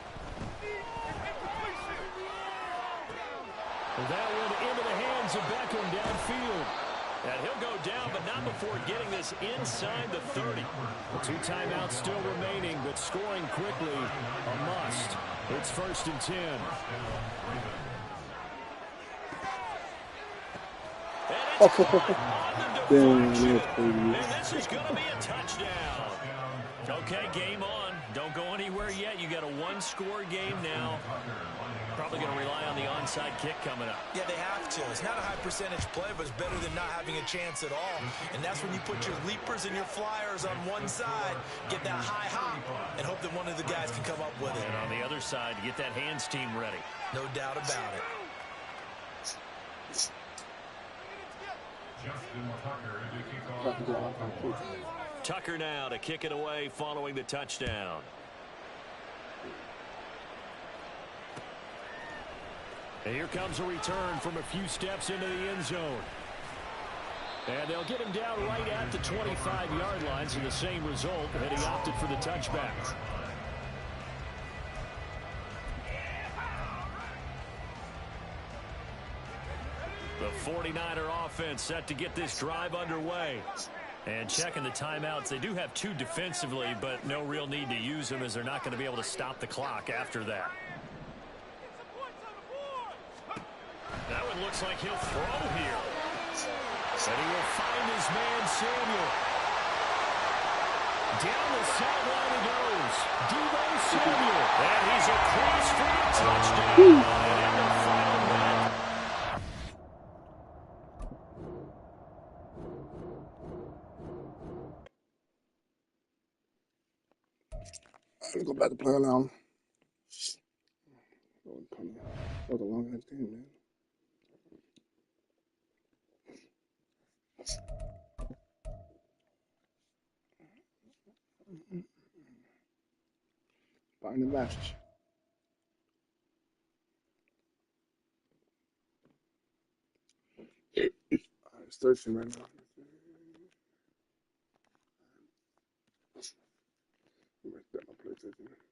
That one into the hands of Beckham downfield. And he'll go down, but not before getting this inside the 30. 2 timeouts still remaining, but scoring quickly a must. It's 1st and 10. And this is going to be a touchdown. Okay, game on. Don't go anywhere yet. You got a 1-score game now. Probably going to rely on the onside kick coming up. Yeah, they have to. It's not a high percentage play, but it's better than not having a chance at all. And that's when you put your leapers and your flyers on one side, get that high hop, and hope that one of the guys can come up with it. And on the other side, get that hands team ready. No doubt about it. Tucker now to kick it away following the touchdown. And here comes a return from a few steps into the end zone. And they'll get him down right at the 25-yard line, so the same result, and he opted for the touchback. The 49er offense set to get this drive underway. And checking the timeouts, they do have 2 defensively, but no real need to use them as they're not going to be able to stop the clock after that. That one looks like he'll throw here. And he will find his man, Samuel. Down the sideline he goes. Deebo Samuel. And he's across for a touchdown. And the final man. Let's go back to play around. That was a long ass game, man. Find the match. It's 13 right now. Let me get my PlayStation.